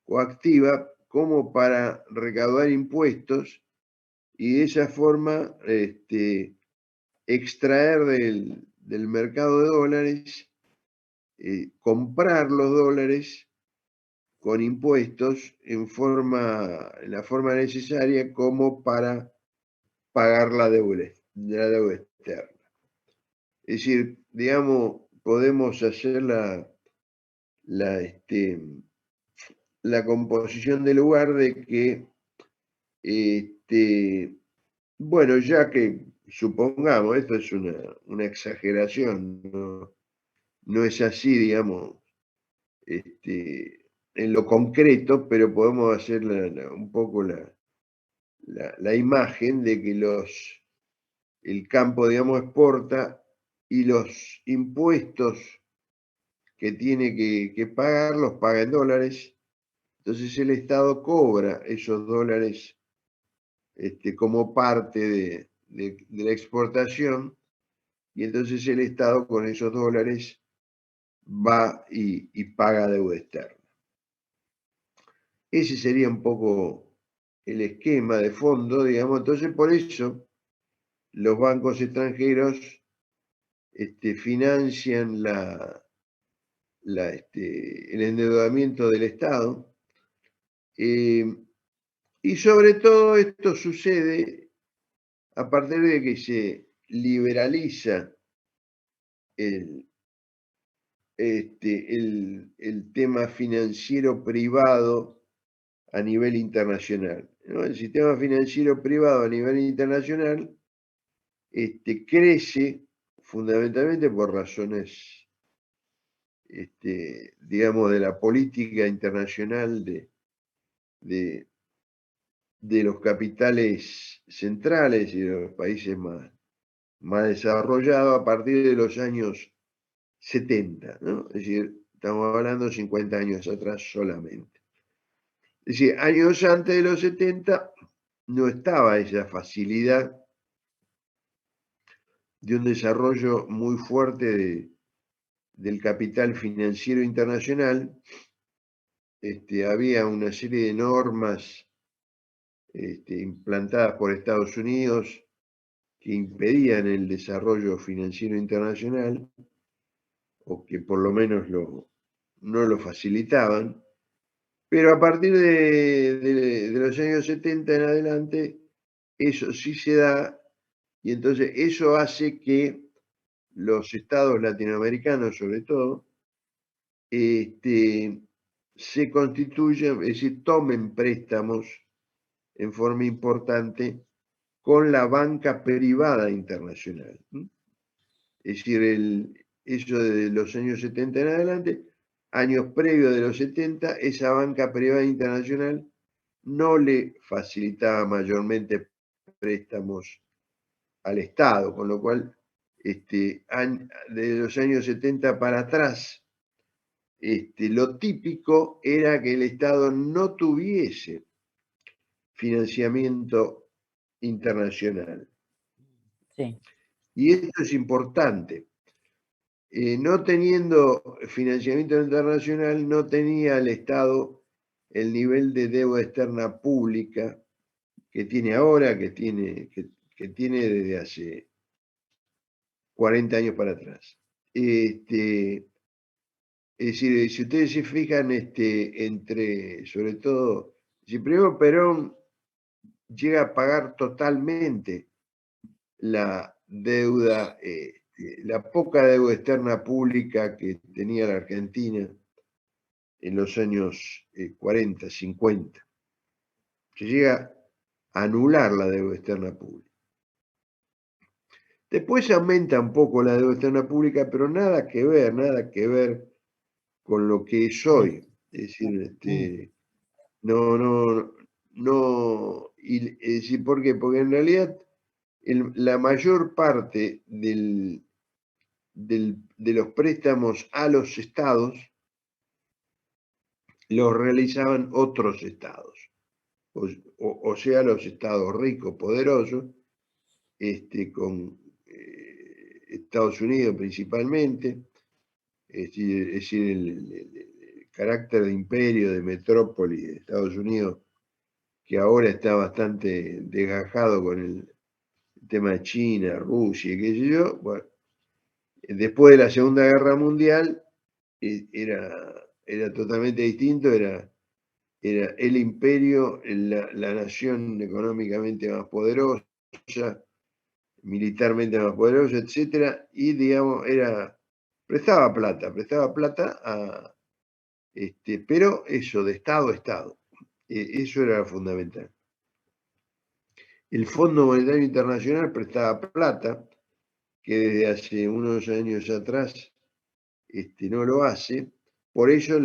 Speaker 3: coactiva como para recaudar impuestos y de esa forma extraer del mercado de dólares, comprar los dólares con impuestos en la forma necesaria como para pagar la deuda externa. Es decir, digamos, podemos hacer la composición del lugar de que, bueno, ya que supongamos, esto es una exageración, no es así, digamos, en lo concreto, pero podemos hacer un poco la imagen de que el campo, digamos, exporta y los impuestos que tiene que pagar los paga en dólares. Entonces el Estado cobra esos dólares como parte de la exportación, y entonces el Estado con esos dólares va y paga deuda externa. Ese sería un poco el esquema de fondo, digamos. Entonces, por eso los bancos extranjeros financian el endeudamiento del Estado. Y sobre todo esto sucede a partir de que se liberaliza el tema financiero privado a nivel internacional, ¿no? El sistema financiero privado a nivel internacional crece fundamentalmente por razones, digamos, de la política internacional de los capitales centrales y de los países más desarrollados a partir de los años 70, ¿no? Es decir, estamos hablando 50 años atrás solamente. Es decir, años antes de los 70 no estaba esa facilidad de un desarrollo muy fuerte del capital financiero internacional. Había una serie de normas implantadas por Estados Unidos que impedían el desarrollo financiero internacional, o que por lo menos no lo facilitaban, pero a partir de los años 70 en adelante, eso sí se da, y entonces eso hace que los estados latinoamericanos, sobre todo, se constituyan, es decir, tomen préstamos en forma importante con la banca privada internacional. Es decir, eso de los años 70 en adelante años previos de los 70, esa banca privada internacional no le facilitaba mayormente préstamos al Estado, con lo cual de los años 70 para atrás, lo típico era que el Estado no tuviese financiamiento internacional.
Speaker 2: Sí,
Speaker 3: Y esto es importante. No teniendo financiamiento internacional, no tenía el Estado el nivel de deuda externa pública que tiene ahora, que tiene desde hace 40 años para atrás. Es decir, si ustedes se fijan, sobre todo, si primero Perón llega a pagar totalmente la deuda, la poca deuda externa pública que tenía la Argentina en los años 40, 50. Se llega a anular la deuda externa pública. Después aumenta un poco la deuda externa pública, pero nada que ver con lo que es hoy. Es decir, es decir, ¿por qué? Porque en realidad la mayor parte de los préstamos a los estados los realizaban otros estados, o sea, los estados ricos, poderosos, con Estados Unidos principalmente, es decir, el carácter de imperio, de metrópoli de Estados Unidos, que ahora está bastante desgajado con el tema de China, Rusia, qué sé yo. Bueno, después de la Segunda Guerra Mundial era totalmente distinto, era el imperio, la nación económicamente más poderosa, militarmente más poderosa, etcétera, y digamos, prestaba plata pero eso, de Estado a Estado. Eso era fundamental. El Fondo Monetario Internacional prestaba plata, que desde hace unos años atrás no lo hace. Por eso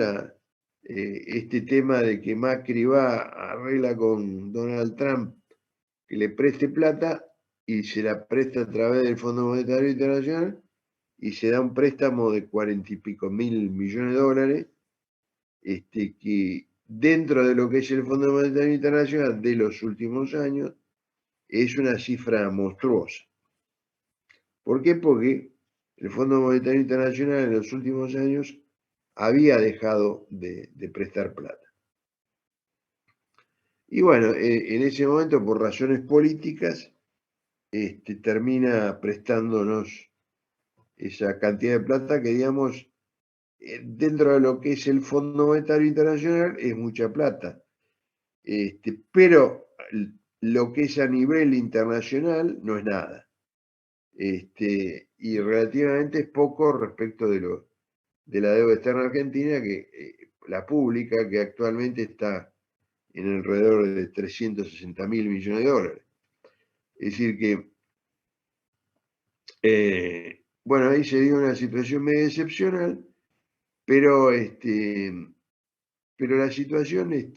Speaker 3: este tema de que Macri arregla con Donald Trump que le preste plata y se la presta a través del Fondo Monetario Internacional y se da un préstamo de 40 y pico mil millones de dólares, que dentro de lo que es el Fondo Monetario Internacional de los últimos años es una cifra monstruosa. ¿Por qué? Porque el Fondo Monetario Internacional en los últimos años había dejado de prestar plata. Y bueno, en ese momento, por razones políticas, termina prestándonos esa cantidad de plata que, digamos, dentro de lo que es el Fondo Monetario Internacional es mucha plata. Pero lo que es a nivel internacional no es nada. Y relativamente es poco respecto de la deuda externa argentina, la pública, que actualmente está en alrededor de 360 mil millones de dólares. Es decir que, bueno, ahí se dio una situación medio excepcional, pero, pero la situación es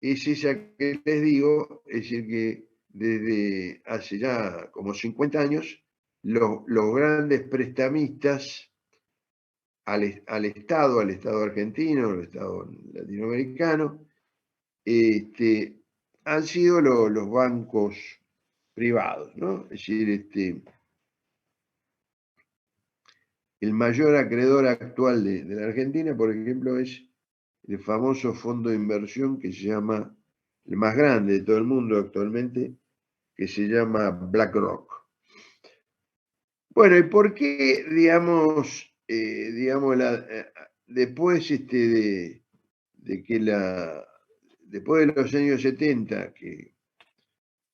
Speaker 3: esa que les digo, es decir que desde hace ya como 50 años, los grandes prestamistas al Estado argentino, al Estado latinoamericano, han sido los bancos privados, ¿no? Es decir, el mayor acreedor actual de la Argentina, por ejemplo, es el famoso fondo de inversión que se llama, el más grande de todo el mundo actualmente, que se llama BlackRock. Bueno, ¿y por qué, digamos, después después de los años 70, que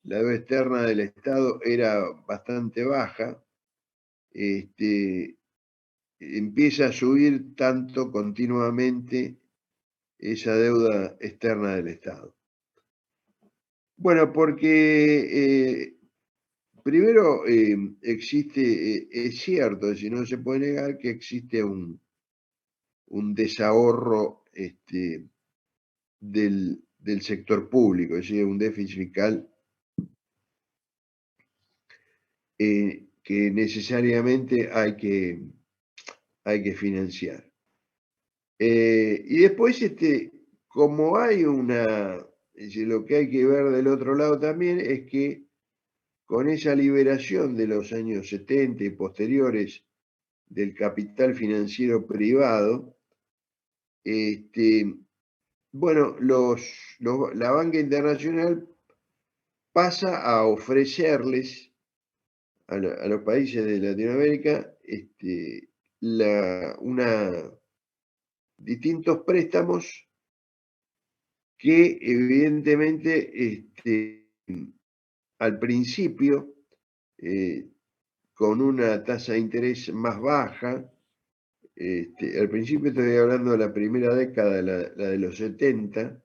Speaker 3: la deuda externa del Estado era bastante baja, empieza a subir tanto continuamente esa deuda externa del Estado? Bueno, porque primero existe, es cierto, si no se puede negar que existe un desahorro del sector público, es decir, un déficit fiscal que necesariamente hay que financiar. Y después, como hay es decir, lo que hay que ver del otro lado también es que con esa liberación de los años 70 y posteriores del capital financiero privado, bueno, la banca internacional pasa a ofrecerles a los países de Latinoamérica distintos préstamos que evidentemente al principio con una tasa de interés más baja. Al principio estoy hablando de la primera década, la de los 70.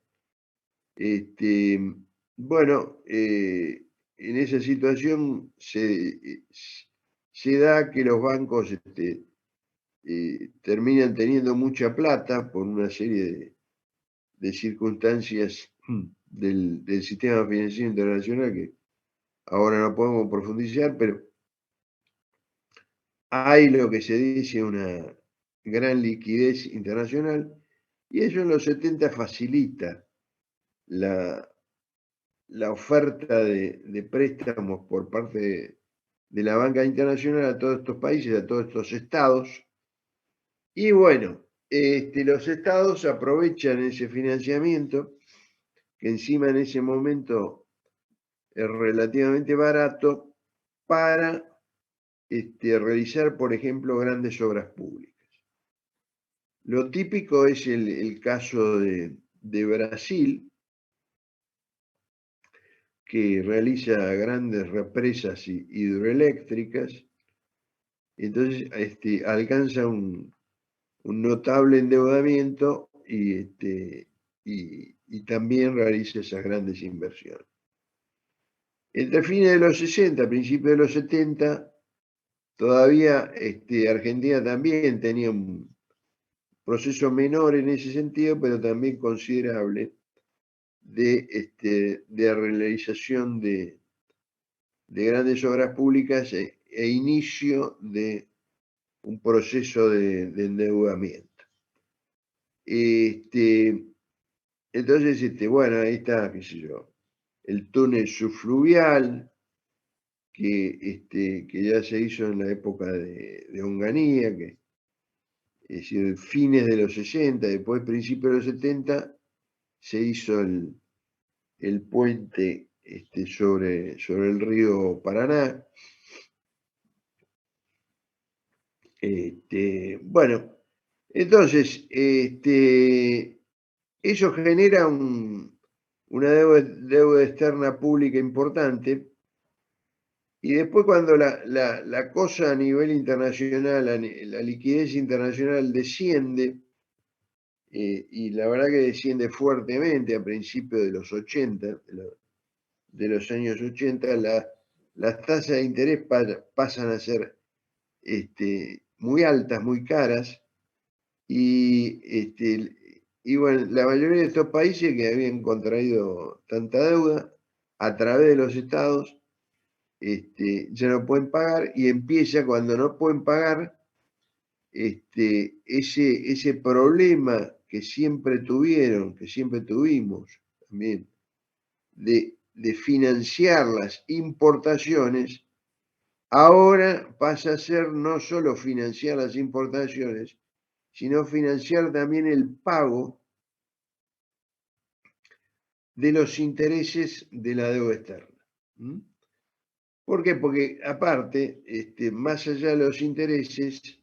Speaker 3: Bueno, en esa situación se da que los bancos terminan teniendo mucha plata por una serie de circunstancias del sistema financiero internacional que ahora no podemos profundizar, pero hay lo que se dice una gran liquidez internacional y eso en los 70 facilita la oferta de préstamos por parte de la banca internacional a todos estos países, a todos estos estados. Y bueno, los estados aprovechan ese financiamiento, que encima en ese momento es relativamente barato, para realizar, por ejemplo, grandes obras públicas. Lo típico es el caso de Brasil, que realiza grandes represas hidroeléctricas, entonces alcanza un notable endeudamiento y también realiza esas grandes inversiones. Entre fines de los 60, principios de los 70, todavía Argentina también tenía un proceso menor en ese sentido, pero también considerable de realización de grandes obras públicas e inicio de un proceso de endeudamiento. Entonces, bueno, ahí está, qué sé yo, el túnel subfluvial, que ya se hizo en la época de Onganía, que es decir, fines de los 60, después principios de los 70, se hizo el puente sobre el río Paraná. Bueno, entonces, eso genera una deuda externa pública importante. Y después cuando la cosa a nivel internacional, la liquidez internacional desciende, y la verdad que desciende fuertemente a principios de los 80, de los años 80, las tasas de interés pasan a ser muy altas, muy caras, y bueno, la mayoría de estos países que habían contraído tanta deuda a través de los estados, ya no pueden pagar y empieza cuando no pueden pagar ese problema que siempre tuvieron, que siempre tuvimos también, de financiar las importaciones, ahora pasa a ser no solo financiar las importaciones, sino financiar también el pago de los intereses de la deuda externa. ¿Por qué? Porque aparte, más allá de los intereses,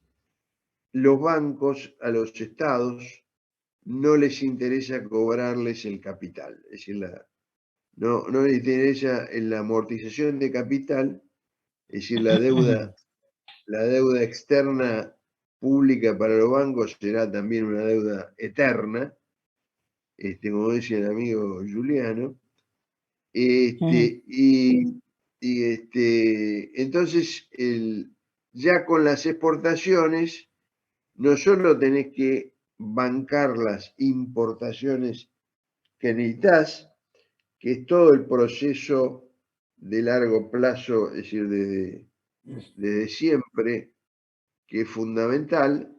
Speaker 3: los bancos a los estados no les interesa cobrarles el capital, es decir, no les interesa en la amortización de capital, es decir, la deuda externa pública para los bancos será también una deuda eterna, como decía el amigo Juliano, entonces ya con las exportaciones no solo tenés que bancar las importaciones que necesitas, que es todo el proceso de largo plazo, es decir, desde siempre, que es fundamental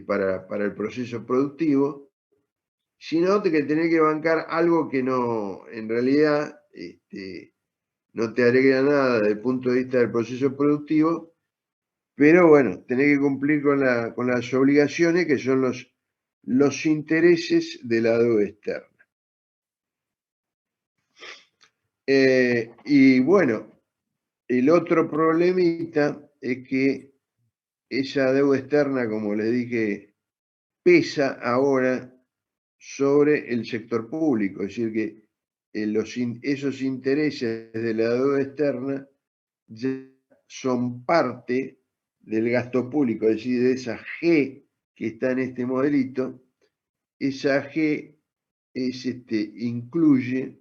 Speaker 3: para el proceso productivo, sino que tenés que bancar algo que no, en realidad, no te agrega nada desde el punto de vista del proceso productivo, pero bueno, tenés que cumplir con las obligaciones que son los intereses de la deuda externa. Y bueno, el otro problemita es que esa deuda externa, como les dije, pesa ahora sobre el sector público, es decir, que esos intereses de la deuda externa ya son parte del gasto público, es decir, de esa G que está en este modelito, esa G incluye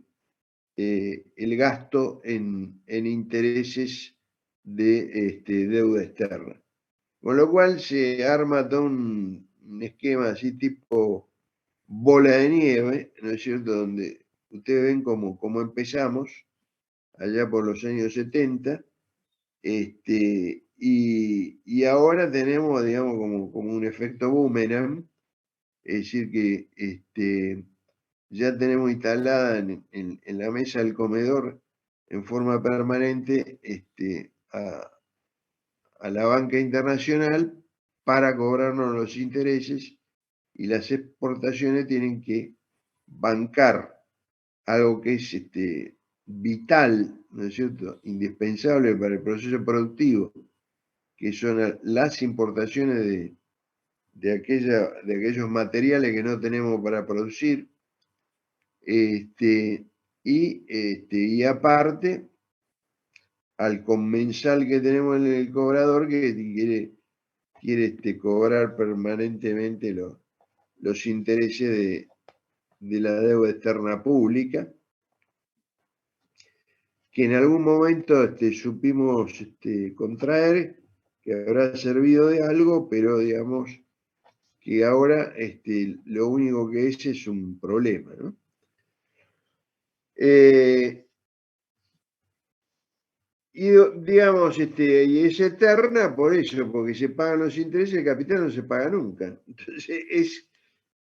Speaker 3: el gasto en intereses de deuda externa. Con lo cual se arma todo un esquema así tipo bola de nieve, ¿no es cierto? Donde ustedes ven cómo empezamos allá por los años 70, y ahora tenemos, digamos, como un efecto boomerang, es decir, que ya tenemos instalada en la mesa del comedor en forma permanente a la banca internacional para cobrarnos los intereses, y las exportaciones tienen que bancar algo que es vital, ¿no es cierto?, indispensable para el proceso productivo, que son las importaciones de aquellos materiales que no tenemos para producir, y aparte al comensal que tenemos en el cobrador, que quiere cobrar permanentemente los intereses de la deuda externa pública, que en algún momento supimos contraer, que habrá servido de algo, pero digamos que ahora lo único que es un problema, ¿no? Y digamos, y es eterna por eso, porque se pagan los intereses, el capital no se paga nunca. Entonces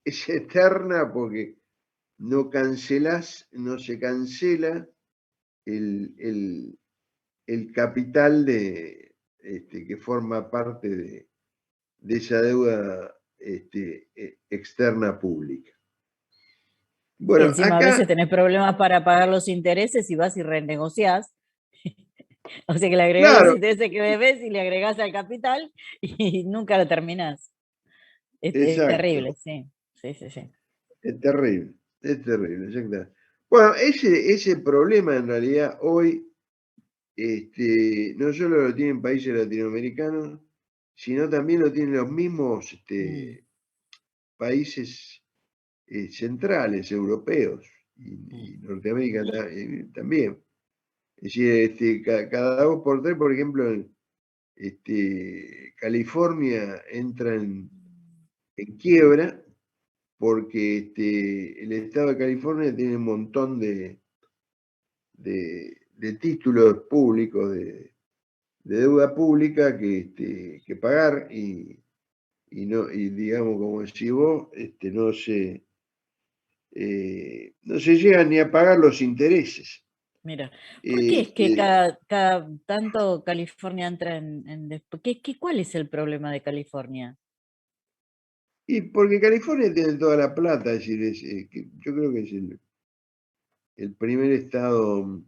Speaker 3: es eterna porque no se cancela el capital que forma parte de esa deuda externa pública.
Speaker 2: Y
Speaker 3: Bueno,
Speaker 2: encima a
Speaker 3: acá,
Speaker 2: veces tenés problemas para pagar los intereses y vas y renegociás. O sea que le agregás los
Speaker 3: claro,
Speaker 2: intereses que debes y le agregás al capital y nunca lo terminás. Es
Speaker 3: exacto,
Speaker 2: terrible, sí. Sí, sí, sí.
Speaker 3: es terrible, exactamente. Bueno, ese problema en realidad hoy no solo lo tienen países latinoamericanos, sino también lo tienen los mismos
Speaker 2: Mm,
Speaker 3: países centrales europeos y Norteamérica también. Es decir, cada 2 por 3, por ejemplo, California entra en quiebra porque el estado de California tiene un montón de títulos públicos de deuda pública que pagar, y digamos, como decís vos, no se llegan ni a pagar los intereses.
Speaker 2: Mira, ¿por qué es que
Speaker 3: Este,
Speaker 2: cada tanto California entra cuál es el problema de California?
Speaker 3: y porque California tiene toda la plata, es decir, yo creo que es el primer estado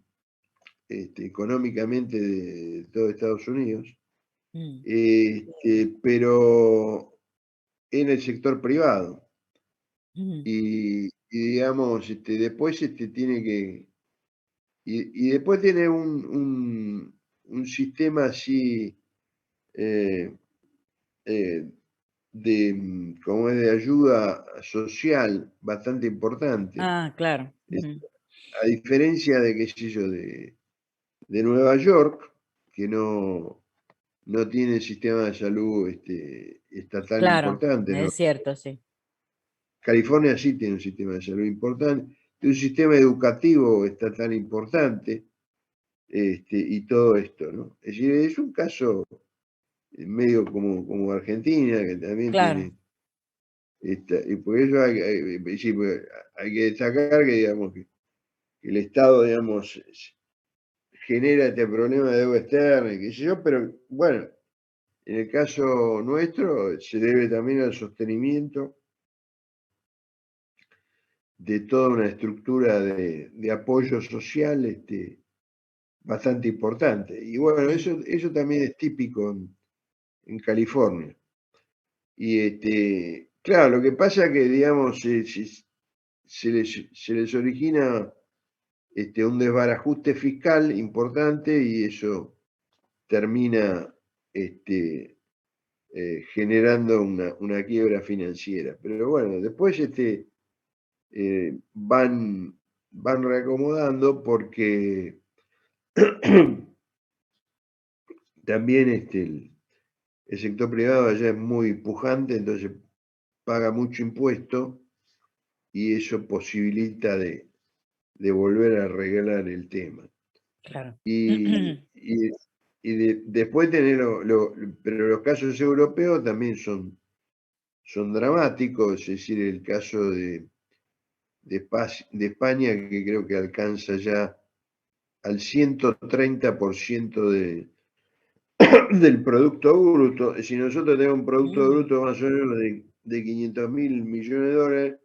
Speaker 3: económicamente de todo Estados Unidos,
Speaker 2: Mm,
Speaker 3: pero en el sector privado.
Speaker 2: mm.
Speaker 3: Y digamos, después tiene que, y después tiene un sistema así eh, eh, como es de ayuda social bastante importante,
Speaker 2: Ah, claro.
Speaker 3: es-
Speaker 2: Ujú.
Speaker 3: a diferencia de, qué sé yo, de Nueva York, que no, no tiene sistema de salud estatal
Speaker 2: Claro,
Speaker 3: importante, ¿no?
Speaker 2: es cierto, sí.
Speaker 3: California sí tiene un sistema de salud importante, tiene un sistema educativo estatal importante, y todo esto, ¿no? Es decir, es un caso medio como Argentina, que también
Speaker 2: Claro,
Speaker 3: tiene, y por eso sí, pues, hay que destacar que, digamos, que el Estado, digamos, genera este problema de deuda externa, y qué sé yo, pero bueno, en el caso nuestro se debe también al sostenimiento de toda una estructura de apoyo social bastante importante. Y bueno, eso también es típico en California. Y claro, lo que pasa es que, digamos, se les origina un desbarajuste fiscal importante y eso termina generando una quiebra financiera. Pero bueno, después van reacomodando porque también el sector privado allá es muy pujante, entonces paga mucho impuesto y eso posibilita de volver a arreglar el tema.
Speaker 2: claro.
Speaker 3: Después tener pero los casos europeos también son dramáticos, es decir, el caso de España, que creo que alcanza ya al 130% del Producto Bruto. Si nosotros tenemos un Producto
Speaker 2: Mm,
Speaker 3: Bruto más o menos de 500.000 millones de dólares,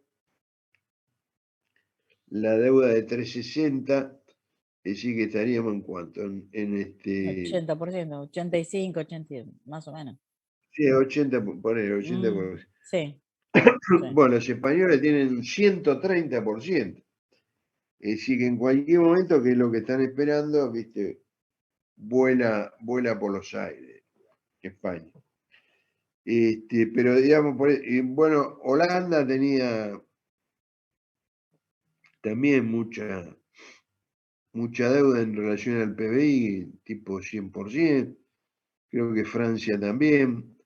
Speaker 3: la deuda de 360, es decir, que estaríamos en cuanto, en
Speaker 2: 80%, 85, 80, más o menos.
Speaker 3: sí, 80, poner 80%.
Speaker 2: Sí, sí,
Speaker 3: Bueno, los españoles tienen 130%. Es decir, que en cualquier momento, que es lo que están esperando, viste, vuela por los aires, España. Pero digamos, bueno, Holanda tenía también mucha deuda en relación al PBI, tipo 100%. Creo que Francia también.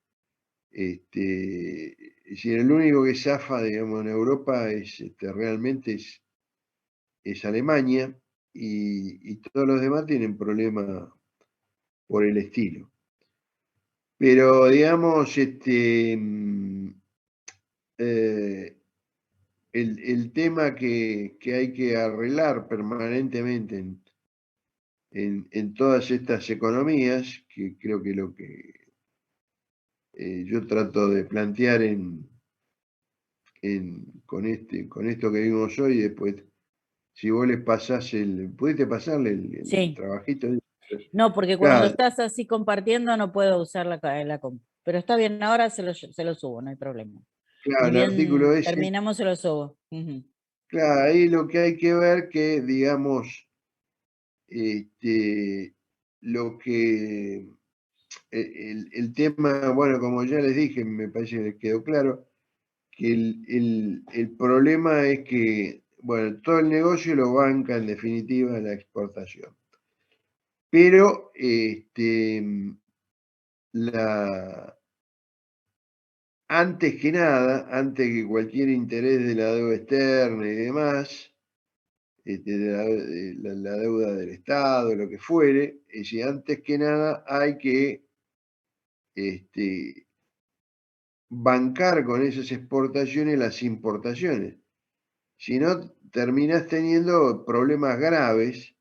Speaker 3: Es decir, el único que zafa, digamos, en Europa realmente es Alemania, y todos los demás tienen problemas por el estilo. Pero, digamos, eh, el tema que hay que arreglar permanentemente en todas estas economías, que creo que lo que yo trato de plantear con esto que vimos hoy, después, si vos les pasás ¿pudiste pasarle el
Speaker 2: sí.
Speaker 3: trabajito?
Speaker 2: No, porque cuando
Speaker 3: Claro,
Speaker 2: estás así compartiendo no puedo usar la compu. Pero está bien, ahora se lo subo, no hay problema.
Speaker 3: claro,
Speaker 2: Ni
Speaker 3: el artículo
Speaker 2: bien
Speaker 3: ese,
Speaker 2: terminamos, se lo subo. Ujú.
Speaker 3: claro, ahí lo que hay que ver que, digamos, lo que el tema, bueno, como ya les dije, me parece que les quedó claro, que el problema es que, bueno, todo el negocio lo banca en definitiva la exportación. Pero la, antes que nada, antes que cualquier interés de la deuda externa y demás, de la deuda del Estado, lo que fuere, es decir, antes que nada hay que este, bancar con esas exportaciones las importaciones. Si no, terminás teniendo problemas graves,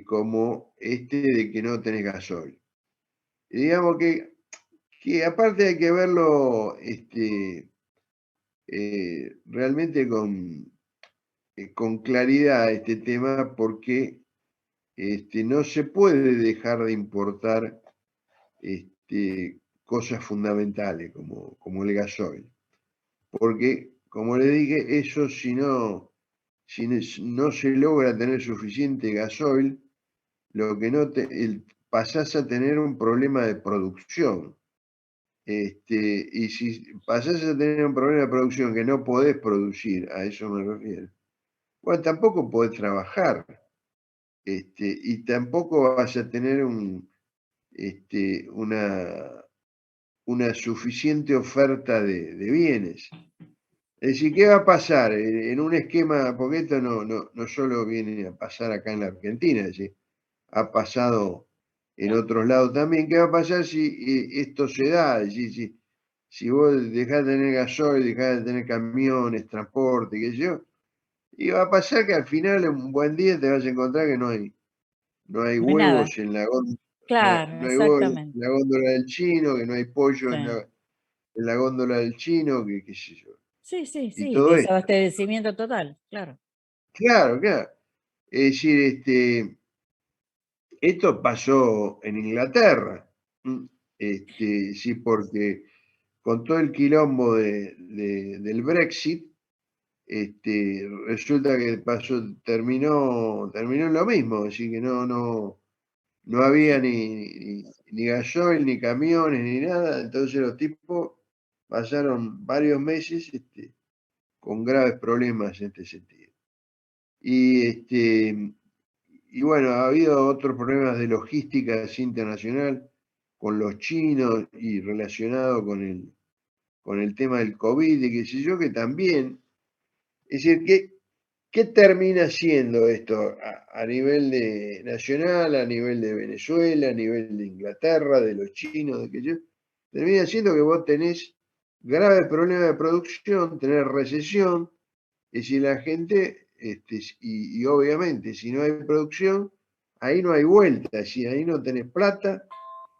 Speaker 3: como de que no tenés gasoil. Y digamos que aparte hay que verlo realmente con claridad este tema, porque no se puede dejar de importar cosas fundamentales como el gasoil. Porque, como le dije, eso si no se logra tener suficiente gasoil, lo que no pasás a tener un problema de producción. Y si pasás a tener un problema de producción que no podés producir, a eso me refiero, bueno, tampoco podés trabajar, y tampoco vas a tener una suficiente oferta de bienes. Es decir, ¿qué va a pasar en un esquema? Porque esto no solo viene a pasar acá en la Argentina, es decir, ha pasado en otros lados también. ¿Qué va a pasar si esto se da? Es decir, si vos dejás de tener gasoil, dejás de tener camiones, transporte, qué sé yo, y va a pasar que al final, un buen día, te vas a encontrar que no hay
Speaker 2: No hay nada.
Speaker 3: huevos en la góndola,
Speaker 2: Claro,
Speaker 3: no hay huevos en
Speaker 2: exactamente.
Speaker 3: la góndola del chino, que no hay pollo
Speaker 2: Sí.
Speaker 3: en la góndola del chino, que qué sé yo.
Speaker 2: Sí, sí,
Speaker 3: Y
Speaker 2: sí,
Speaker 3: todo esto.
Speaker 2: desabastecimiento total, claro.
Speaker 3: Claro, claro. Es decir, esto pasó en Inglaterra. Sí, porque con todo el quilombo del Brexit, resulta que terminó en lo mismo, así que no había ni gasoil, ni camiones, ni nada. Entonces los tipos pasaron varios meses con graves problemas en este sentido. Y bueno, ha habido otros problemas de logística así internacional con los chinos y relacionado con el tema del COVID y qué sé yo, que también, es decir, ¿qué termina siendo esto a nivel nacional, a nivel de Venezuela, a nivel de Inglaterra, de los chinos, de qué sé yo? Termina siendo que vos tenés graves problemas de producción, tenés recesión, y si la gente, y obviamente si no hay producción, ahí no hay vuelta, si ahí no tenés plata,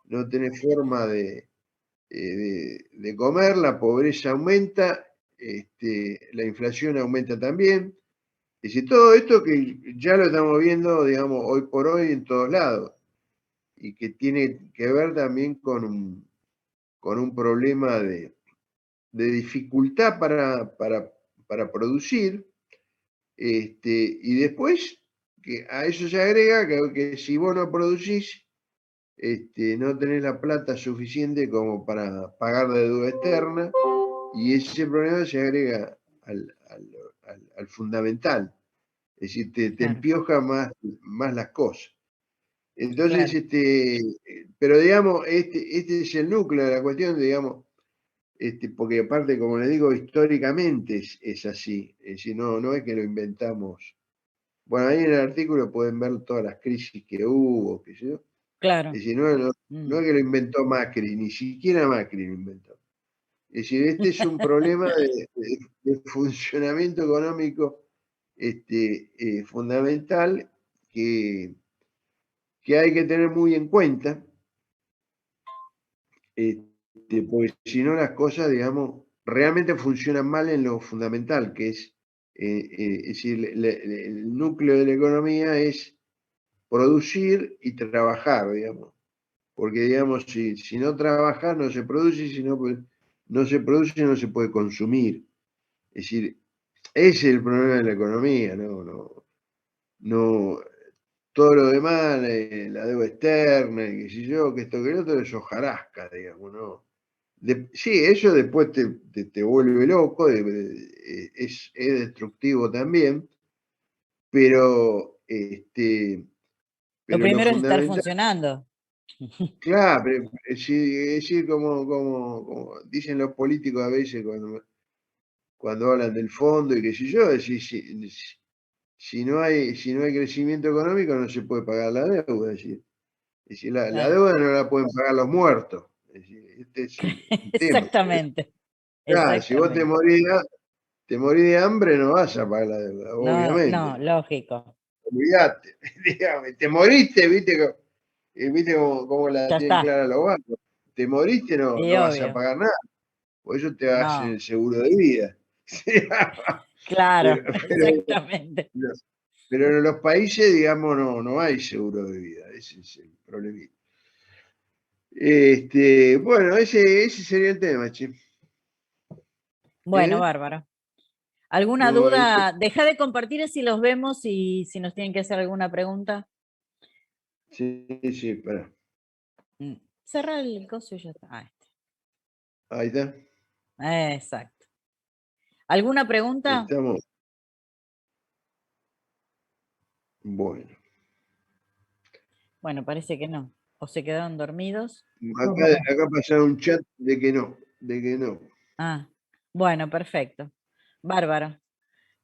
Speaker 3: no tenés forma de comer, la pobreza aumenta, la inflación aumenta también. Es decir, todo esto que ya lo estamos viendo, digamos, hoy por hoy en todos lados, y que tiene que ver también con un problema de dificultad para producir. Y después, que a eso se agrega que si vos no producís, no tenés la plata suficiente como para pagar la deuda externa, y ese problema se agrega al fundamental, es decir, te
Speaker 2: Claro,
Speaker 3: empioja más las cosas. Entonces,
Speaker 2: claro.
Speaker 3: pero digamos, este es el núcleo de la cuestión, digamos, porque aparte, como les digo, históricamente es así, es decir, no es que lo inventamos. Bueno, ahí en el artículo pueden ver todas las crisis que hubo, qué sé yo.
Speaker 2: Claro.
Speaker 3: Es decir, no
Speaker 2: Mm.
Speaker 3: es que lo inventó Macri, ni siquiera Macri lo inventó. Es decir, este es un problema de funcionamiento económico fundamental que hay que tener muy en cuenta, porque si no las cosas, digamos, realmente funcionan mal en lo fundamental, que es decir, el núcleo de la economía es producir y trabajar, digamos. Porque, digamos, si no trabajas, no se produce, si no, pues, no se produce, no se puede consumir. Es decir, ese es el problema de la economía, no, todo lo demás, la deuda externa, y qué sé yo, que esto, que lo otro, es hojarasca, digamos, ¿no? Sí, eso después te vuelve loco, es destructivo también, pero,
Speaker 2: Lo
Speaker 3: pero lo
Speaker 2: primero es estar
Speaker 3: fundamental.
Speaker 2: funcionando.
Speaker 3: Claro, pero es decir, como dicen los políticos a veces cuando hablan del fondo y qué sé yo, es decir, si no hay crecimiento económico no se puede pagar la deuda. Es decir, la
Speaker 2: Claro.
Speaker 3: deuda no la pueden pagar los muertos. Es decir, este es un tema.
Speaker 2: Exactamente,
Speaker 3: Claro, si vos
Speaker 2: exactamente.
Speaker 3: te morís de hambre no vas a pagar la deuda,
Speaker 2: No,
Speaker 3: obviamente.
Speaker 2: no, lógico.
Speaker 3: Olvídate, digamos, te moriste, viste, viste cómo la
Speaker 2: Ya
Speaker 3: tienen
Speaker 2: está.
Speaker 3: clara los bancos. Te moriste,
Speaker 2: Y
Speaker 3: no vas a
Speaker 2: obvio.
Speaker 3: pagar nada. Por eso te hacen
Speaker 2: No,
Speaker 3: el seguro de vida.
Speaker 2: claro,
Speaker 3: Pero, pero,
Speaker 2: exactamente.
Speaker 3: pero en los países, digamos, no hay seguro de vida. Ese es el problemita. Bueno, ese sería el tema, che.
Speaker 2: Bueno,
Speaker 3: ¿Eh?
Speaker 2: bárbaro. ¿Alguna
Speaker 3: No,
Speaker 2: duda? Deja de compartir así los vemos y si nos tienen que hacer alguna pregunta.
Speaker 3: sí, pará.
Speaker 2: Cerra el coso y ya está.
Speaker 3: Ahí está.
Speaker 2: Exacto. ¿Alguna pregunta?
Speaker 3: Estamos. Bueno.
Speaker 2: Bueno, parece que no. ¿O se quedaron dormidos?
Speaker 3: Acá pasaron un chat de que no.
Speaker 2: Ah, bueno, perfecto. Bárbaro.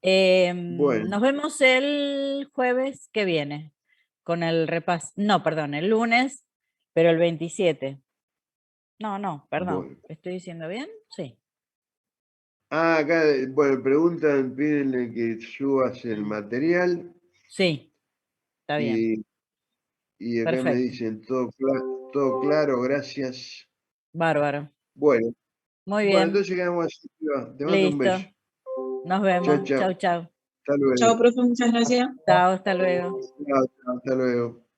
Speaker 3: Bueno,
Speaker 2: Nos vemos el jueves que viene con el repaso. No, perdón, el lunes, pero el 27. No, perdón.
Speaker 3: bueno.
Speaker 2: ¿Estoy diciendo bien? Sí.
Speaker 3: Acá, bueno, preguntan, pídenle que subas el material
Speaker 2: Sí, está bien.
Speaker 3: y acá me
Speaker 2: Perfecto.
Speaker 3: dicen todo claro, gracias.
Speaker 2: Bárbaro.
Speaker 3: Bueno,
Speaker 2: Muy
Speaker 3: bueno,
Speaker 2: bien.
Speaker 3: entonces quedamos así. Te mando un beso.
Speaker 2: Listo. Nos
Speaker 3: Chao,
Speaker 2: vemos.
Speaker 3: chao.
Speaker 2: Chau, chau.
Speaker 3: Hasta luego.
Speaker 4: Chao, profe, muchas gracias.
Speaker 2: Chao, hasta luego.
Speaker 3: Chao, chao, hasta luego.